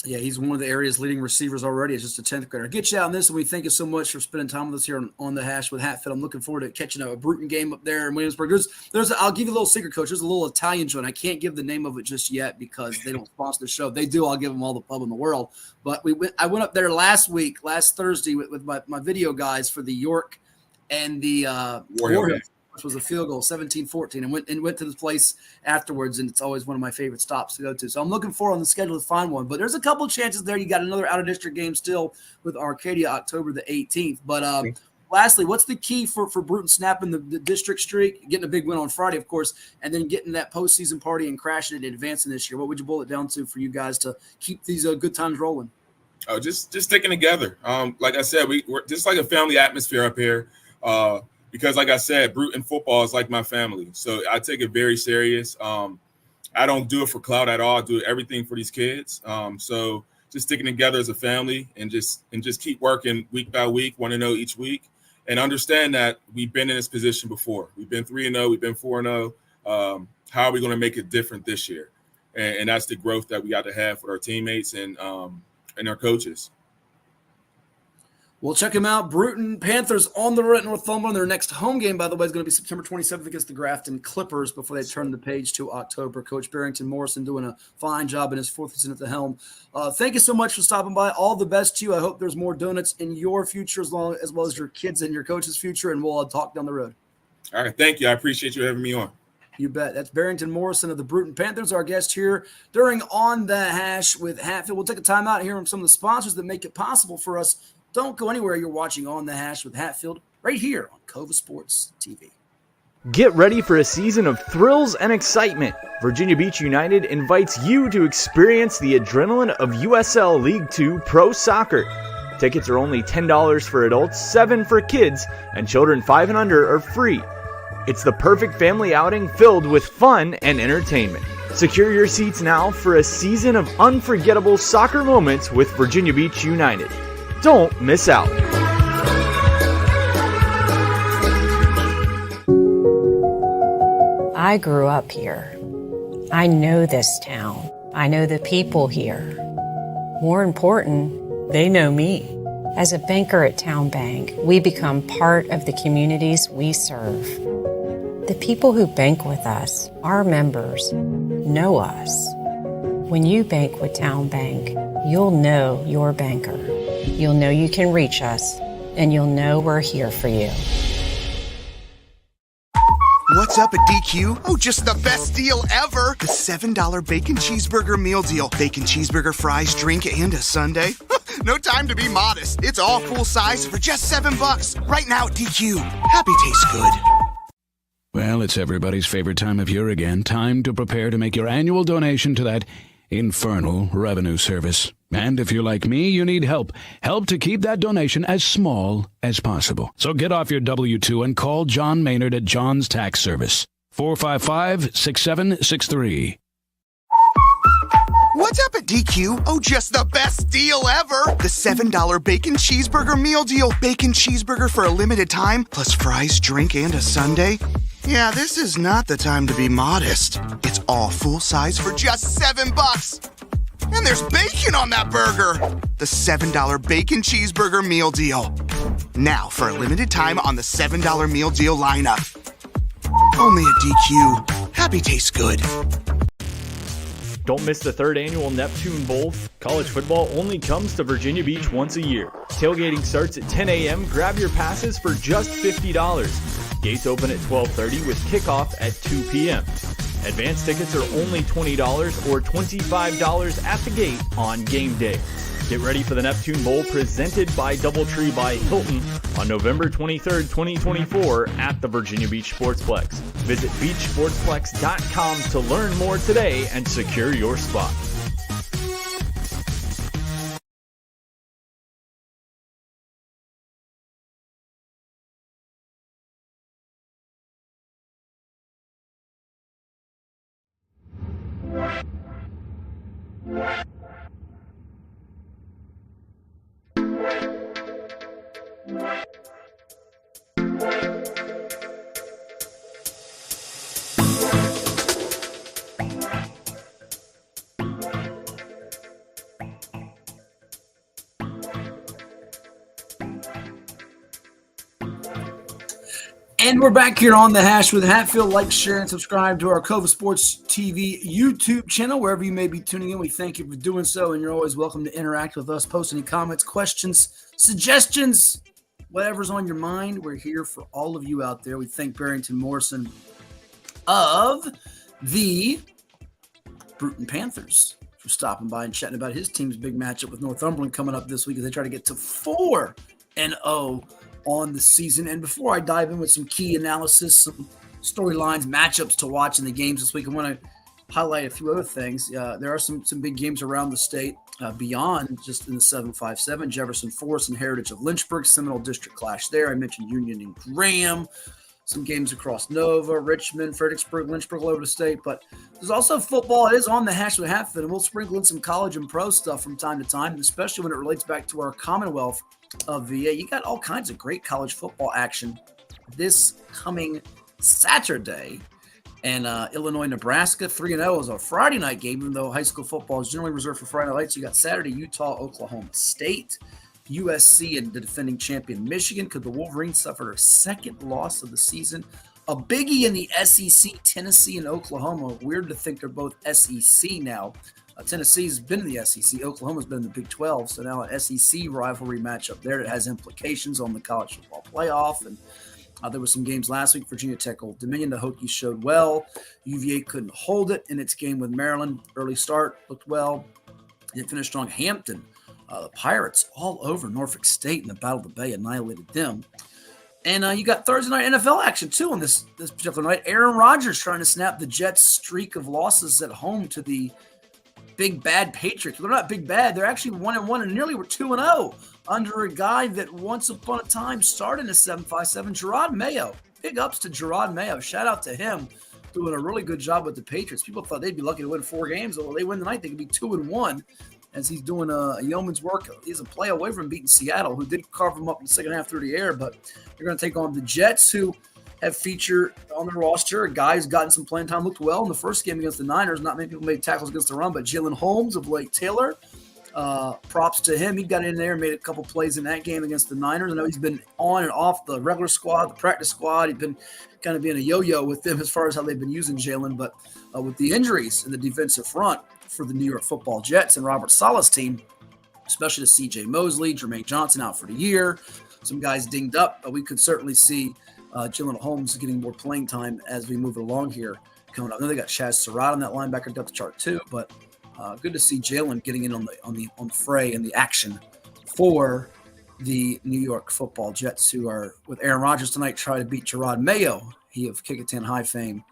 [SPEAKER 1] Yeah, he's one of the area's leading receivers already. It's just a 10th grader. Get you out on this, and we thank you so much for spending time with us here on the Hash with Hatfield. I'm looking forward to catching a Bruton game up there in Williamsburg. I'll give you a little secret, Coach. There's a little Italian joint. I can't give the name of it just yet because they don't sponsor the show. They do. I'll give them all the pub in the world. But I went up there last Thursday with my video guys for the York and the Warriors, which was a field goal, 17-14, and went to this place afterwards, and it's always one of my favorite stops to go to. So I'm looking forward on the schedule to find one. But there's a couple of chances there. You got another out-of-district game still with Arcadia October the 18th. But lastly, what's the key for Bruton snapping the district streak, getting a big win on Friday, of course, and then getting that postseason party and crashing it and advancing this year? What would you boil it down to for you guys to keep these good times rolling?
[SPEAKER 4] Oh, just sticking together. Like I said, we're just like a family atmosphere up here. Because like I said, Bruton football is like my family. So I take it very serious. I don't do it for clout at all. I do everything for these kids. So just sticking together as a family and just keep working week by week, 1-0 each week, and understand that we've been in this position before. We've been 3-0, we've been 4-0. How are we going to make it different this year? And that's the growth that we got to have with our teammates and our coaches.
[SPEAKER 1] Well, check them out. Bruton Panthers on the road at Northumberland. Their next home game, by the way, is going to be September 27th against the Grafton Clippers before they turn the page to October. Coach Barrington Morrison doing a fine job in his fourth season at the helm. Thank you so much for stopping by. All the best to you. I hope there's more donuts in your future as well as your kids and your coach's future, and we'll talk down the road.
[SPEAKER 4] All right. Thank you. I appreciate you having me on.
[SPEAKER 1] You bet. That's Barrington Morrison of the Bruton Panthers, our guest here during On the Hash with Hatfield. We'll take a time out here from some of the sponsors that make it possible for us. Don't go anywhere. You're watching On the Hash with Hatfield right here on Cova Sports TV.
[SPEAKER 3] Get ready for a season of thrills and excitement. Virginia Beach United invites you to experience the adrenaline of USL League 2 Pro Soccer. Tickets are only $10 for adults, $7 for kids, and children 5 and under are free. It's the perfect family outing filled with fun and entertainment. Secure your seats now for a season of unforgettable soccer moments with Virginia Beach United. Don't miss out.
[SPEAKER 5] I grew up here. I know this town. I know the people here. More important, they know me. As a banker at Town Bank, we become part of the communities we serve. The people who bank with us, our members, know us. When you bank with Town Bank, you'll know your banker. You'll know you can reach us, and you'll know we're here for you.
[SPEAKER 6] What's up at DQ? Oh, just the best deal ever. The $7 bacon cheeseburger meal deal. Bacon cheeseburger, fries, drink, and a sundae. No time to be modest. It's all full size for just $7 right now at DQ. Happy tastes good.
[SPEAKER 2] Well, it's everybody's favorite time of year again. Time to prepare to make your annual donation to that infernal revenue service. And if you're like me, you need help. Help to keep that donation as small as possible. So get off your W-2 and call John Maynard at John's Tax Service. 455-6763.
[SPEAKER 6] What's up at DQ? Oh, just the best deal ever. The $7 bacon cheeseburger meal deal. Bacon cheeseburger for a limited time, plus fries, drink, and a sundae. Yeah, this is not the time to be modest. It's all full size for just $7. And there's bacon on that burger. The $7 bacon cheeseburger meal deal. Now for a limited time on the $7 meal deal lineup. Only at DQ. Happy tastes good.
[SPEAKER 3] Don't miss the 3rd annual Neptune Bowl. College football only comes to Virginia Beach once a year. Tailgating starts at 10 a.m. Grab your passes for just $50. Gates open at 12:30 with kickoff at 2 p.m. Advance tickets are only $20 or $25 at the gate on game day. Get ready for the Neptune Bowl presented by DoubleTree by Hilton on November 23rd, 2024 at the Virginia Beach Sportsplex. Visit beachsportsplex.com to learn more today and secure your spot.
[SPEAKER 1] And we're back here on the Hash with Hatfield. Like, share, and subscribe to our Cova Sports TV YouTube channel, wherever you may be tuning in. We thank you for doing so, and you're always welcome to interact with us. Post any comments, questions, suggestions, whatever's on your mind. We're here for all of you out there. We thank Barrington Morrison of the Bruton Panthers for stopping by and chatting about his team's big matchup with Northumberland coming up this week as they try to get to 4-0 on the season. And before I dive in with some key analysis, some storylines, matchups to watch in the games this week, I want to highlight a few other things. There are some big games around the state beyond just in the 7-5-7. Jefferson Forest and Heritage of Lynchburg, Seminole District clash there. I mentioned Union and Graham. Some games across Nova, Richmond, Fredericksburg, Lynchburg, all over the state. But there's also football. It is on the Hash with Hatfield, and we'll sprinkle in some college and pro stuff from time to time, especially when it relates back to our Commonwealth of VA. You got all kinds of great college football action this coming Saturday. And Illinois-Nebraska, 3-0 is a Friday night game, even though high school football is generally reserved for Friday nights. You got Saturday, Utah, Oklahoma State, USC, and the defending champion Michigan. Could the Wolverines suffer their second loss of the season? A biggie in the SEC, Tennessee and Oklahoma. Weird to think they're both SEC now. Tennessee's been in the SEC. Oklahoma's been in the Big 12. So now an SEC rivalry matchup there that has implications on the college football playoff. And there were some games last week. Virginia Tech, Old Dominion. The Hokies showed well. UVA couldn't hold it in its game with Maryland. Early start, looked well. It finished strong. Hampton, the Pirates, all over Norfolk State in the Battle of the Bay, annihilated them. And you got Thursday night NFL action, too, on this particular night. Aaron Rodgers trying to snap the Jets' streak of losses at home to the big bad Patriots. They're not big bad. They're actually 1-1 and nearly were 2-0 under a guy that once upon a time started in a 7-5-7, Gerard Mayo. Big ups to Gerard Mayo. Shout out to him, doing a really good job with the Patriots. People thought they'd be lucky to win 4 games. Well, they win tonight, they could be 2-1 as he's doing a yeoman's work. He's a play away from beating Seattle, who did carve him up in the second half through the air, but they're going to take on the Jets, who have featured on their roster a guy who's gotten some playing time, looked well in the first game against the Niners. Not many people made tackles against the run, but Jalen Holmes of Lake Taylor, props to him. He got in there and made a couple plays in that game against the Niners. I know he's been on and off the regular squad, the practice squad. He's been kind of being a yo-yo with them as far as how they've been using Jalen, but with the injuries in the defensive front for the New York Football Jets and Robert Saleh's team, especially to C.J. Mosley, Jermaine Johnson out for the year, some guys dinged up, but we could certainly see Jalen Holmes getting more playing time as we move along here coming up. I know they got Chaz Surratt on that linebacker depth chart too, but good to see Jalen getting in on the fray and the action for the New York Football Jets, who are with Aaron Rodgers tonight trying to beat Gerard Mayo, he of Kickatin High fame,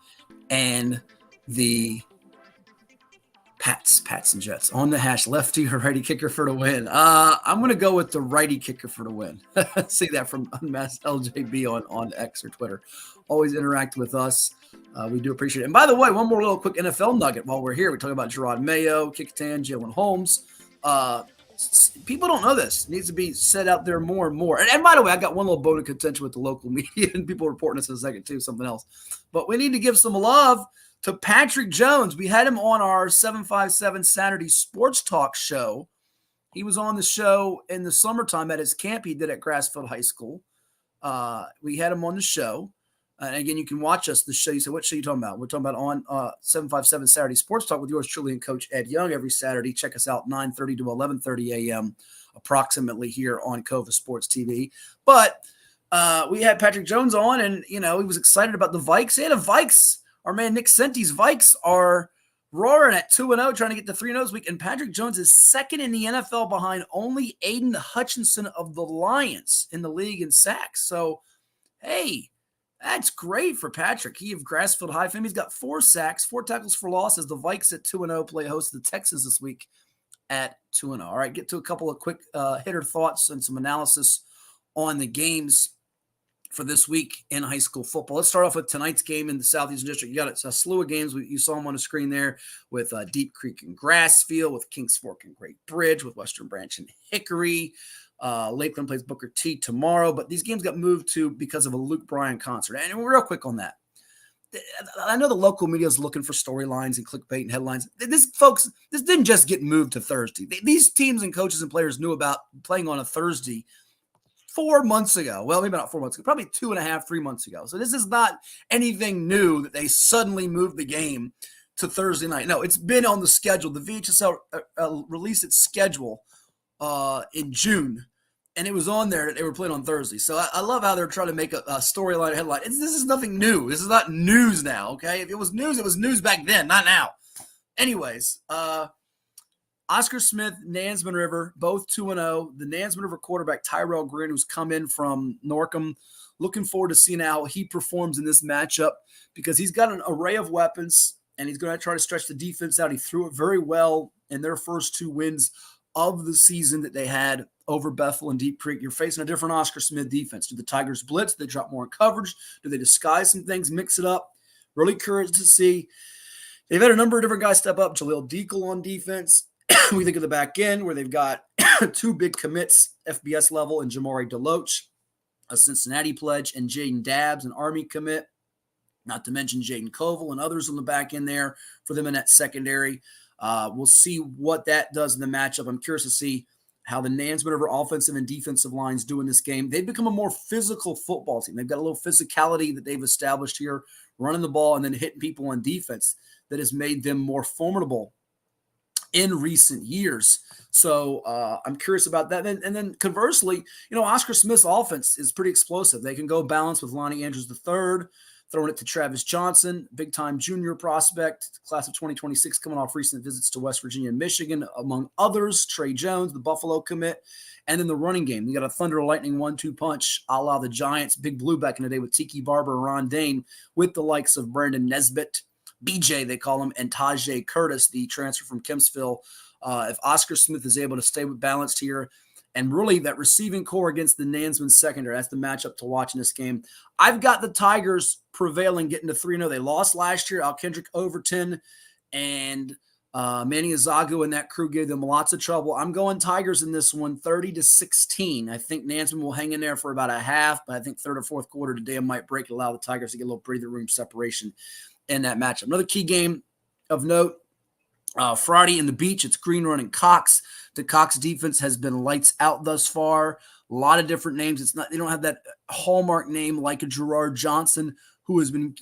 [SPEAKER 1] and the Pats and Jets on the Hash. Lefty or righty kicker for the win? I'm going to go with the righty kicker for the win. See that from Unmasked LJB on X or Twitter. Always interact with us. We do appreciate it. And by the way, one more little quick NFL nugget while we're here. We're talking about Gerard Mayo, Kickatin, Jalen Holmes. People don't know this. It needs to be said out there more and more. And by the way, I got one little bone of contention with the local media and people reporting this in a second too, something else. But we need to give some love to Patrick Jones. We had him on our 757 Saturday Sports Talk show. He was on the show in the summertime at his camp he did at Grassfield High School. We had him on the show. And again, you can watch us, the show. You say, what show are you talking about? We're talking about on 757 Saturday Sports Talk with yours truly and Coach Ed Young every Saturday. Check us out 9:30 to 11:30 a.m. approximately here on Cova Sports TV. But we had Patrick Jones on, and, he was excited about the Vikes. He had a Vikes. Our man Nick Senti's Vikes are roaring at 2-0, trying to get to 3-0 this week. And Patrick Jones is second in the NFL behind only Aiden Hutchinson of the Lions in the league in sacks. So, hey, that's great for Patrick. He of Grassfield High fame. He's got 4 sacks, 4 tackles for loss as the Vikes at 2-0 play host to the Texans this week at 2-0. All right, get to a couple of quick hitter thoughts and some analysis on the games for this week in high school football. Let's start off with tonight's game in the Southeastern District. You got a slew of games. You saw them on the screen there with Deep Creek and Grassfield, with Kings Fork and Great Bridge, with Western Branch and Hickory. Lakeland plays Booker T tomorrow, but these games got moved to because of a Luke Bryan concert. And real quick on that, I know the local media is looking for storylines and clickbait and headlines. This didn't just get moved to Thursday. These teams and coaches and players knew about playing on a Thursday 4 months ago. Well, maybe not 4 months ago, probably 2.5, 3 months ago. So this is not anything new that they suddenly moved the game to Thursday night. No, it's been on the schedule. The VHSL released its schedule in June, and it was on there that they were playing on Thursday. So I love how they're trying to make a storyline headline. This is nothing new. This is not news now, okay? If it was news back then, not now. Anyways, Oscar Smith, Nansemond River, both 2-0. The Nansemond River quarterback, Tyrell Green, who's come in from Norcom. Looking forward to seeing how he performs in this matchup because he's got an array of weapons, and he's going to try to stretch the defense out. He threw it very well in their first 2 wins of the season that they had over Bethel and Deep Creek. You're facing a different Oscar Smith defense. Do the Tigers blitz? Do they drop more in coverage? Do they disguise some things, mix it up? Really curious to see. They've had a number of different guys step up. Jaleel Deacle on defense. We think of the back end where they've got 2 big commits, FBS level, and Jamari DeLoach, a Cincinnati pledge, and Jaden Dabbs, an Army commit, not to mention Jaden Koval and others on the back end there for them in that secondary. We'll see what that does in the matchup. I'm curious to see how the Nansemond River offensive and defensive lines do in this game. They've become a more physical football team. They've got a little physicality that they've established here, running the ball and then hitting people on defense that has made them more formidable in recent years. So I'm curious about that. And then conversely, Oscar Smith's offense is pretty explosive. They can go balance with Lonnie Andrews III, throwing it to Travis Johnson, big-time junior prospect, class of 2026, coming off recent visits to West Virginia and Michigan, among others. Trey Jones, the Buffalo commit. And then the running game. You got a Thunder Lightning 1-2 punch a la the Giants, Big Blue back in the day with Tiki Barber and Ron Dane, with the likes of Brandon Nesbitt, BJ, they call him, and Tajay Curtis, the transfer from Kempsville. If Oscar Smith is able to stay balanced here, and really that receiving core against the Nansemond secondary, that's the matchup to watch in this game. I've got the Tigers prevailing, getting to 3-0. They lost last year. Al Kendrick Overton and Manny Azagu and that crew gave them lots of trouble. I'm going Tigers in this one, 30-16. I think Nansemond will hang in there for about a half, but I think third or fourth quarter today might break and allow the Tigers to get a little breather room separation in that matchup. Another key game of note, Friday in the Beach, it's Green Run and Cox. The Cox defense has been lights out thus far. A lot of different names. They don't have that hallmark name like a Gerard Johnson, who has been,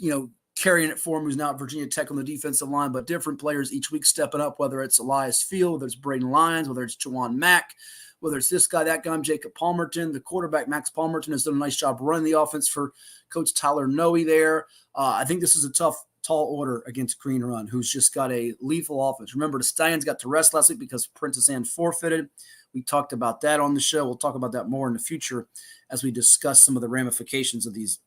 [SPEAKER 1] carrying it for him, who's now at Virginia Tech on the defensive line, but different players each week stepping up, whether it's Elias Field, whether it's Braden Lyons, whether it's Jawan Mack, whether it's this guy, that guy, I'm Jacob Palmerton. The quarterback, Max Palmerton, has done a nice job running the offense for Coach Tyler Noe there. I think this is a tall order against Green Run, who's just got a lethal offense. Remember, the Stallions got to rest last week because Princess Anne forfeited. We talked about that on the show. We'll talk about that more in the future as we discuss some of the ramifications of these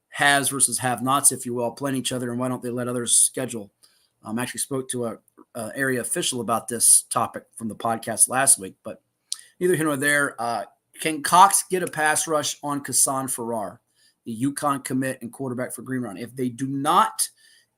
[SPEAKER 1] haves versus have-nots, if you will, playing each other, and why don't they let others schedule. I actually spoke to a area official about this topic from the podcast last week, but neither here nor there. Can Cox get a pass rush on Kassan Farrar, the UConn commit and quarterback for Green Run? If they do not,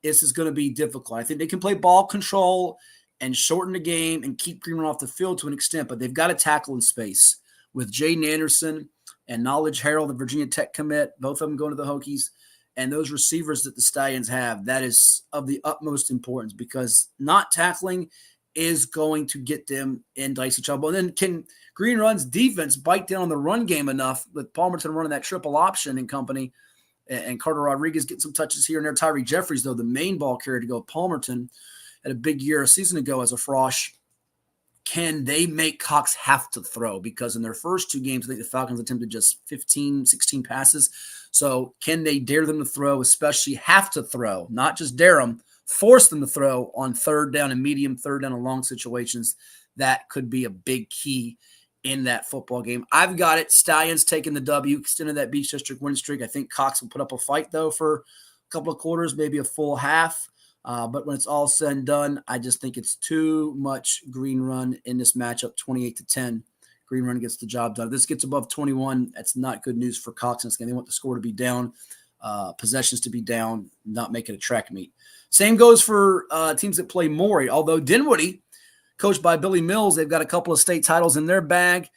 [SPEAKER 1] this is going to be difficult. I think they can play ball control and shorten the game and keep Green Run off the field to an extent, but they've got to tackle in space with Jaden Anderson and Knowledge Harold, the Virginia Tech commit, both of them going to the Hokies, and those receivers that the Stallions have. That is of the utmost importance because not tackling is going to get them in dicey trouble. And then can Green Run's defense bite down on the run game enough with Palmerton running that triple option and company, and Carter Rodriguez getting some touches here and there. Tyree Jeffries, though, the main ball carrier to go. Palmerton had a big year a season ago as a Frosh. Can they make Cox have to throw? Because in their first 2 games, I think the Falcons attempted just 15, 16 passes. So can they dare them to throw, especially have to throw, not just dare them, force them to throw on third down and medium, third down and long situations. That could be a big key in that football game. I've got it. Stallions taking the W, extended that Beach District win streak. I think Cox will put up a fight, though, for a couple of quarters, maybe a full half. But when it's all said and done, I just think it's too much green run in this matchup, 28-10. Green run gets the job done. If this gets above 21, that's not good news for Cox in this game. They want the score to be down, possessions to be down, not make it a track meet. Same goes for teams that play Maury, although Dinwiddie, coached by Billy Mills, they've got a couple of state titles in their bag.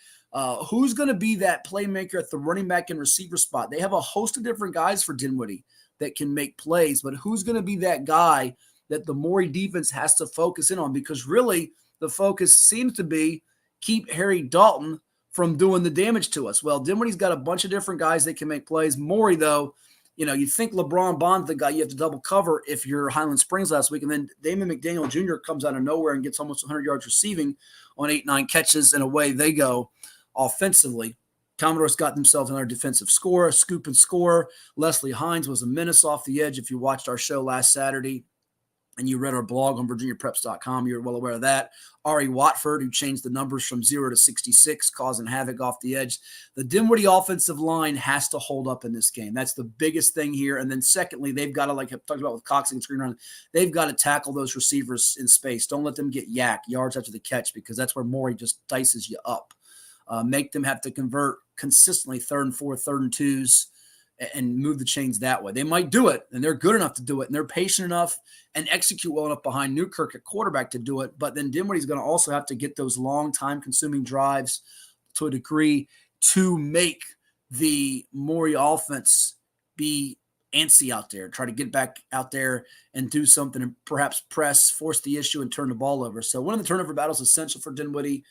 [SPEAKER 1] Who's going to be that playmaker at the running back and receiver spot? They have a host of different guys for Dinwiddie that can make plays, but who's going to be that guy that the Maury defense has to focus in on? Because really the focus seems to be keep Harry Dalton from doing the damage to us. Well, Dinwiddie's got a bunch of different guys that can make plays. Maury, though, you think LeBron Bond's the guy you have to double cover if you're Highland Springs last week, and then Damon McDaniel Jr. comes out of nowhere and gets almost 100 yards receiving on 8-9 catches, and away they go offensively. Commodores got themselves another defensive score, a scoop and score. Leslie Hines was a menace off the edge. If you watched our show last Saturday and you read our blog on VirginiaPreps.com, you're well aware of that. Ari Watford, who changed the numbers from 0 to 66, causing havoc off the edge. The Dinwiddie offensive line has to hold up in this game. That's the biggest thing here. And then secondly, they've got to, like I've talked about with Cox and screen run, they've got to tackle those receivers in space. Don't let them get yards after the catch, because that's where Maury just dices you up. Make them have to convert consistently 3rd and 4th, 3rd and 2s, and move the chains that way. They might do it, and they're good enough to do it, and they're patient enough and execute well enough behind Newkirk at quarterback to do it. But then Dinwiddie's going to also have to get those long time-consuming drives to a degree to make the Maury offense be antsy out there, try to get back out there and do something and perhaps press, force the issue, and turn the ball over. So one of the turnover battles is essential for Dinwiddie.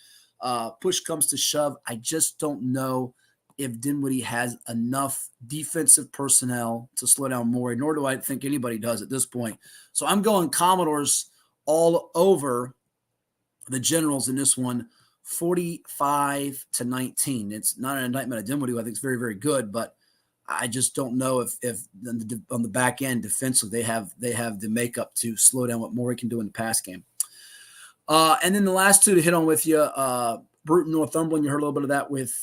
[SPEAKER 1] Push comes to shove. I just don't know if Dinwiddie has enough defensive personnel to slow down Maury, nor do I think anybody does at this point. So I'm going Commodores all over the Generals in this one, 45-19. It's not an indictment of Dinwiddie, who I think is very, very good, but I just don't know if on the back end defensively they have the makeup to slow down what Maury can do in the pass game. And then the last two to hit on with you, Bruton, Northumberland. You heard a little bit of that with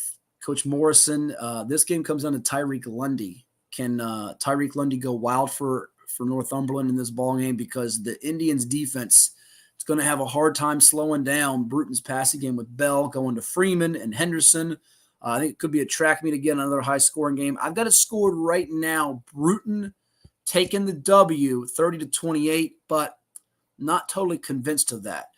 [SPEAKER 1] Coach Morrison. This game comes down to Tyreek Lundy. Can Tyreek Lundy go wild for Northumberland in this ball game? Because the Indians' defense is going to have a hard time slowing down Bruton's passing game with Bell going to Freeman and Henderson. I think it could be a track meet again, another high-scoring game. I've got it scored right now. Bruton taking the W, 30-28, but not totally convinced of that.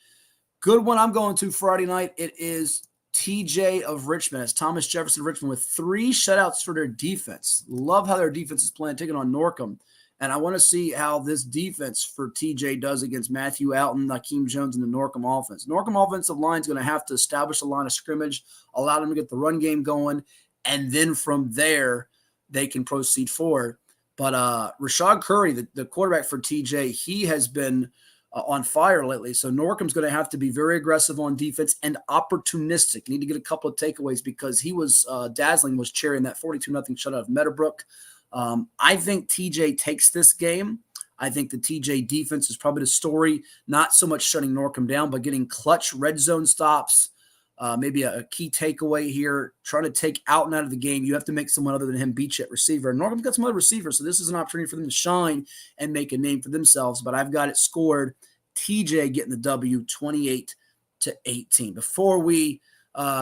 [SPEAKER 1] Good one I'm going to Friday night. It is TJ of Richmond. It's Thomas Jefferson of Richmond with 3 shutouts for their defense. Love how their defense is playing, taking on Norcom. And I want to see how this defense for TJ does against Matthew Alton, Nakeem Jones, and the Norcom offense. Norcom offensive line is going to have to establish a line of scrimmage, allow them to get the run game going, and then from there they can proceed forward. But Rashad Curry, the quarterback for TJ, he has been on fire lately. So Norcom's going to have to be very aggressive on defense and opportunistic. Need to get a couple of takeaways because he was dazzling, was cheering that 42-0 shutout of Meadowbrook. I think TJ takes this game. I think the TJ defense is probably the story, not so much shutting Norcom down, but getting clutch red zone stops. Maybe a key takeaway here, trying to take out of the game. You have to make someone other than him beat you at receiver. And Norcom's got some other receivers, so this is an opportunity for them to shine and make a name for themselves. But I've got it scored. TJ getting the W, 28-18. Before we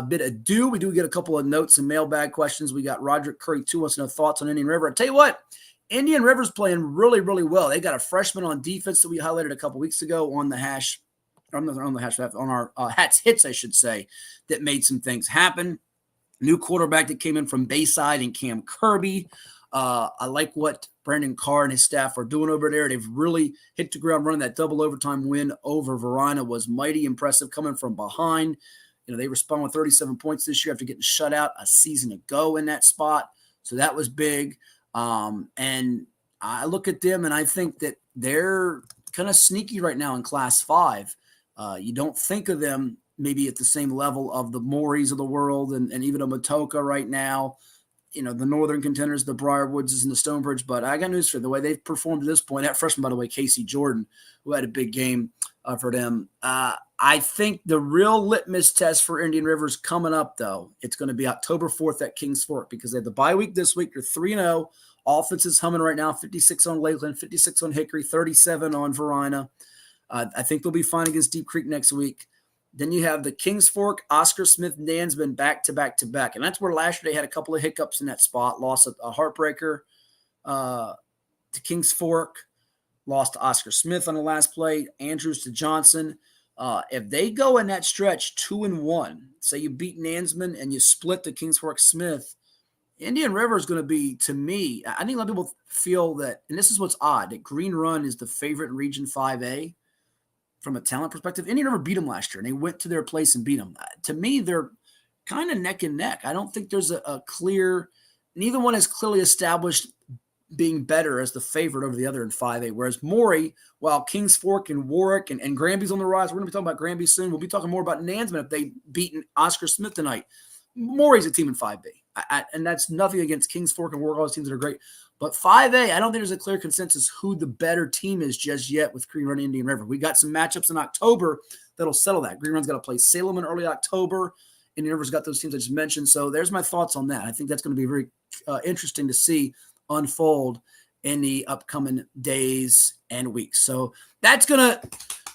[SPEAKER 1] bid adieu, we do get a couple of notes and mailbag questions. We got Roderick Curry, 2 wants to know thoughts on Indian River. I tell you what, Indian River's playing really, really well. They got a freshman on defense that we highlighted a couple weeks ago on the hash. On our Hats Hits, I should say, that made some things happen. New quarterback that came in from Bayside and Cam Kirby. I like what Brandon Carr and his staff are doing over there. They've really hit the ground running. That double overtime win over Verona was mighty impressive coming from behind. They responded with 37 points this year after getting shut out a season ago in that spot. So that was big. And I look at them and I think that they're kind of sneaky right now in Class 5. You don't think of them maybe at the same level of the Maurys of the world and even a Matoka right now. the northern contenders, the Briarwoods and the Stonebridge. But I got news for you. The way they've performed to this point, that freshman, by the way, Casey Jordan, who had a big game for them. I think the real litmus test for Indian River is coming up, though. It's going to be October 4th at Kings Fork because they have the bye week this week. They're 3-0. Offense is humming right now, 56 on Lakeland, 56 on Hickory, 37 on Varina. I think they'll be fine against Deep Creek next week. Then you have the Kings Fork, Oscar Smith, Nansemond back-to-back. And that's where last year they had a couple of hiccups in that spot. Lost a heartbreaker to Kings Fork. Lost to Oscar Smith on the last play. Andrews to Johnson. If they go in that stretch 2-1, say you beat Nansemond and you split the Kings Fork Smith, Indian River is going to be, to me, I think a lot of people feel that, and this is what's odd, that Green Run is the favorite in Region 5A. From a talent perspective, Indian River beat them last year, and they went to their place and beat them. To me, they're kind of neck and neck. I don't think there's a clear – neither one has clearly established being better as the favorite over the other in 5A, whereas Maury, while Kings Fork and Warwick and Granby's on the rise, we're going to be talking about Granby soon. We'll be talking more about Nansemond if they beaten Oscar Smith tonight. Maury's a team in 5B, and that's nothing against Kings Fork and Warwick, all those teams that are great. But 5A, I don't think there's a clear consensus who the better team is just yet with Green Run and Indian River. We got some matchups in October that'll settle that. Green Run's got to play Salem in early October. Indian River's got those teams I just mentioned. So there's my thoughts on that. I think that's going to be very interesting to see unfold in the upcoming days and weeks. So that's going to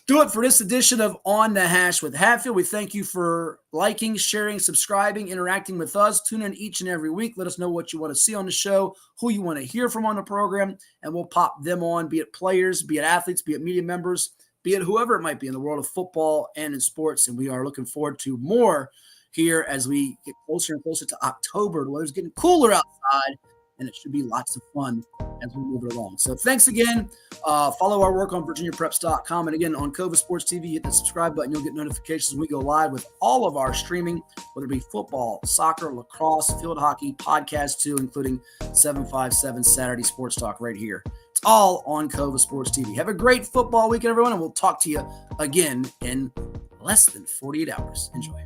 [SPEAKER 1] do it for this edition of On the Hash with Hatfield. We thank you for liking, sharing, subscribing, interacting with us. Tune in each and every week. Let us know what you want to see on the show, who you want to hear from on the program, and we'll pop them on, be it players, be it athletes, be it media members, be it whoever it might be in the world of football and in sports. And we are looking forward to more here as we get closer and closer to October. The weather's getting cooler outside, and it should be lots of fun as we move it along. So thanks again. Follow our work on virginiapreps.com. And again, on Cova Sports TV, hit the subscribe button. You'll get notifications when we go live with all of our streaming, whether it be football, soccer, lacrosse, field hockey, podcasts too, including 757 Saturday Sports Talk right here. It's all on Cova Sports TV. Have a great football weekend, everyone, and we'll talk to you again in less than 48 hours. Enjoy.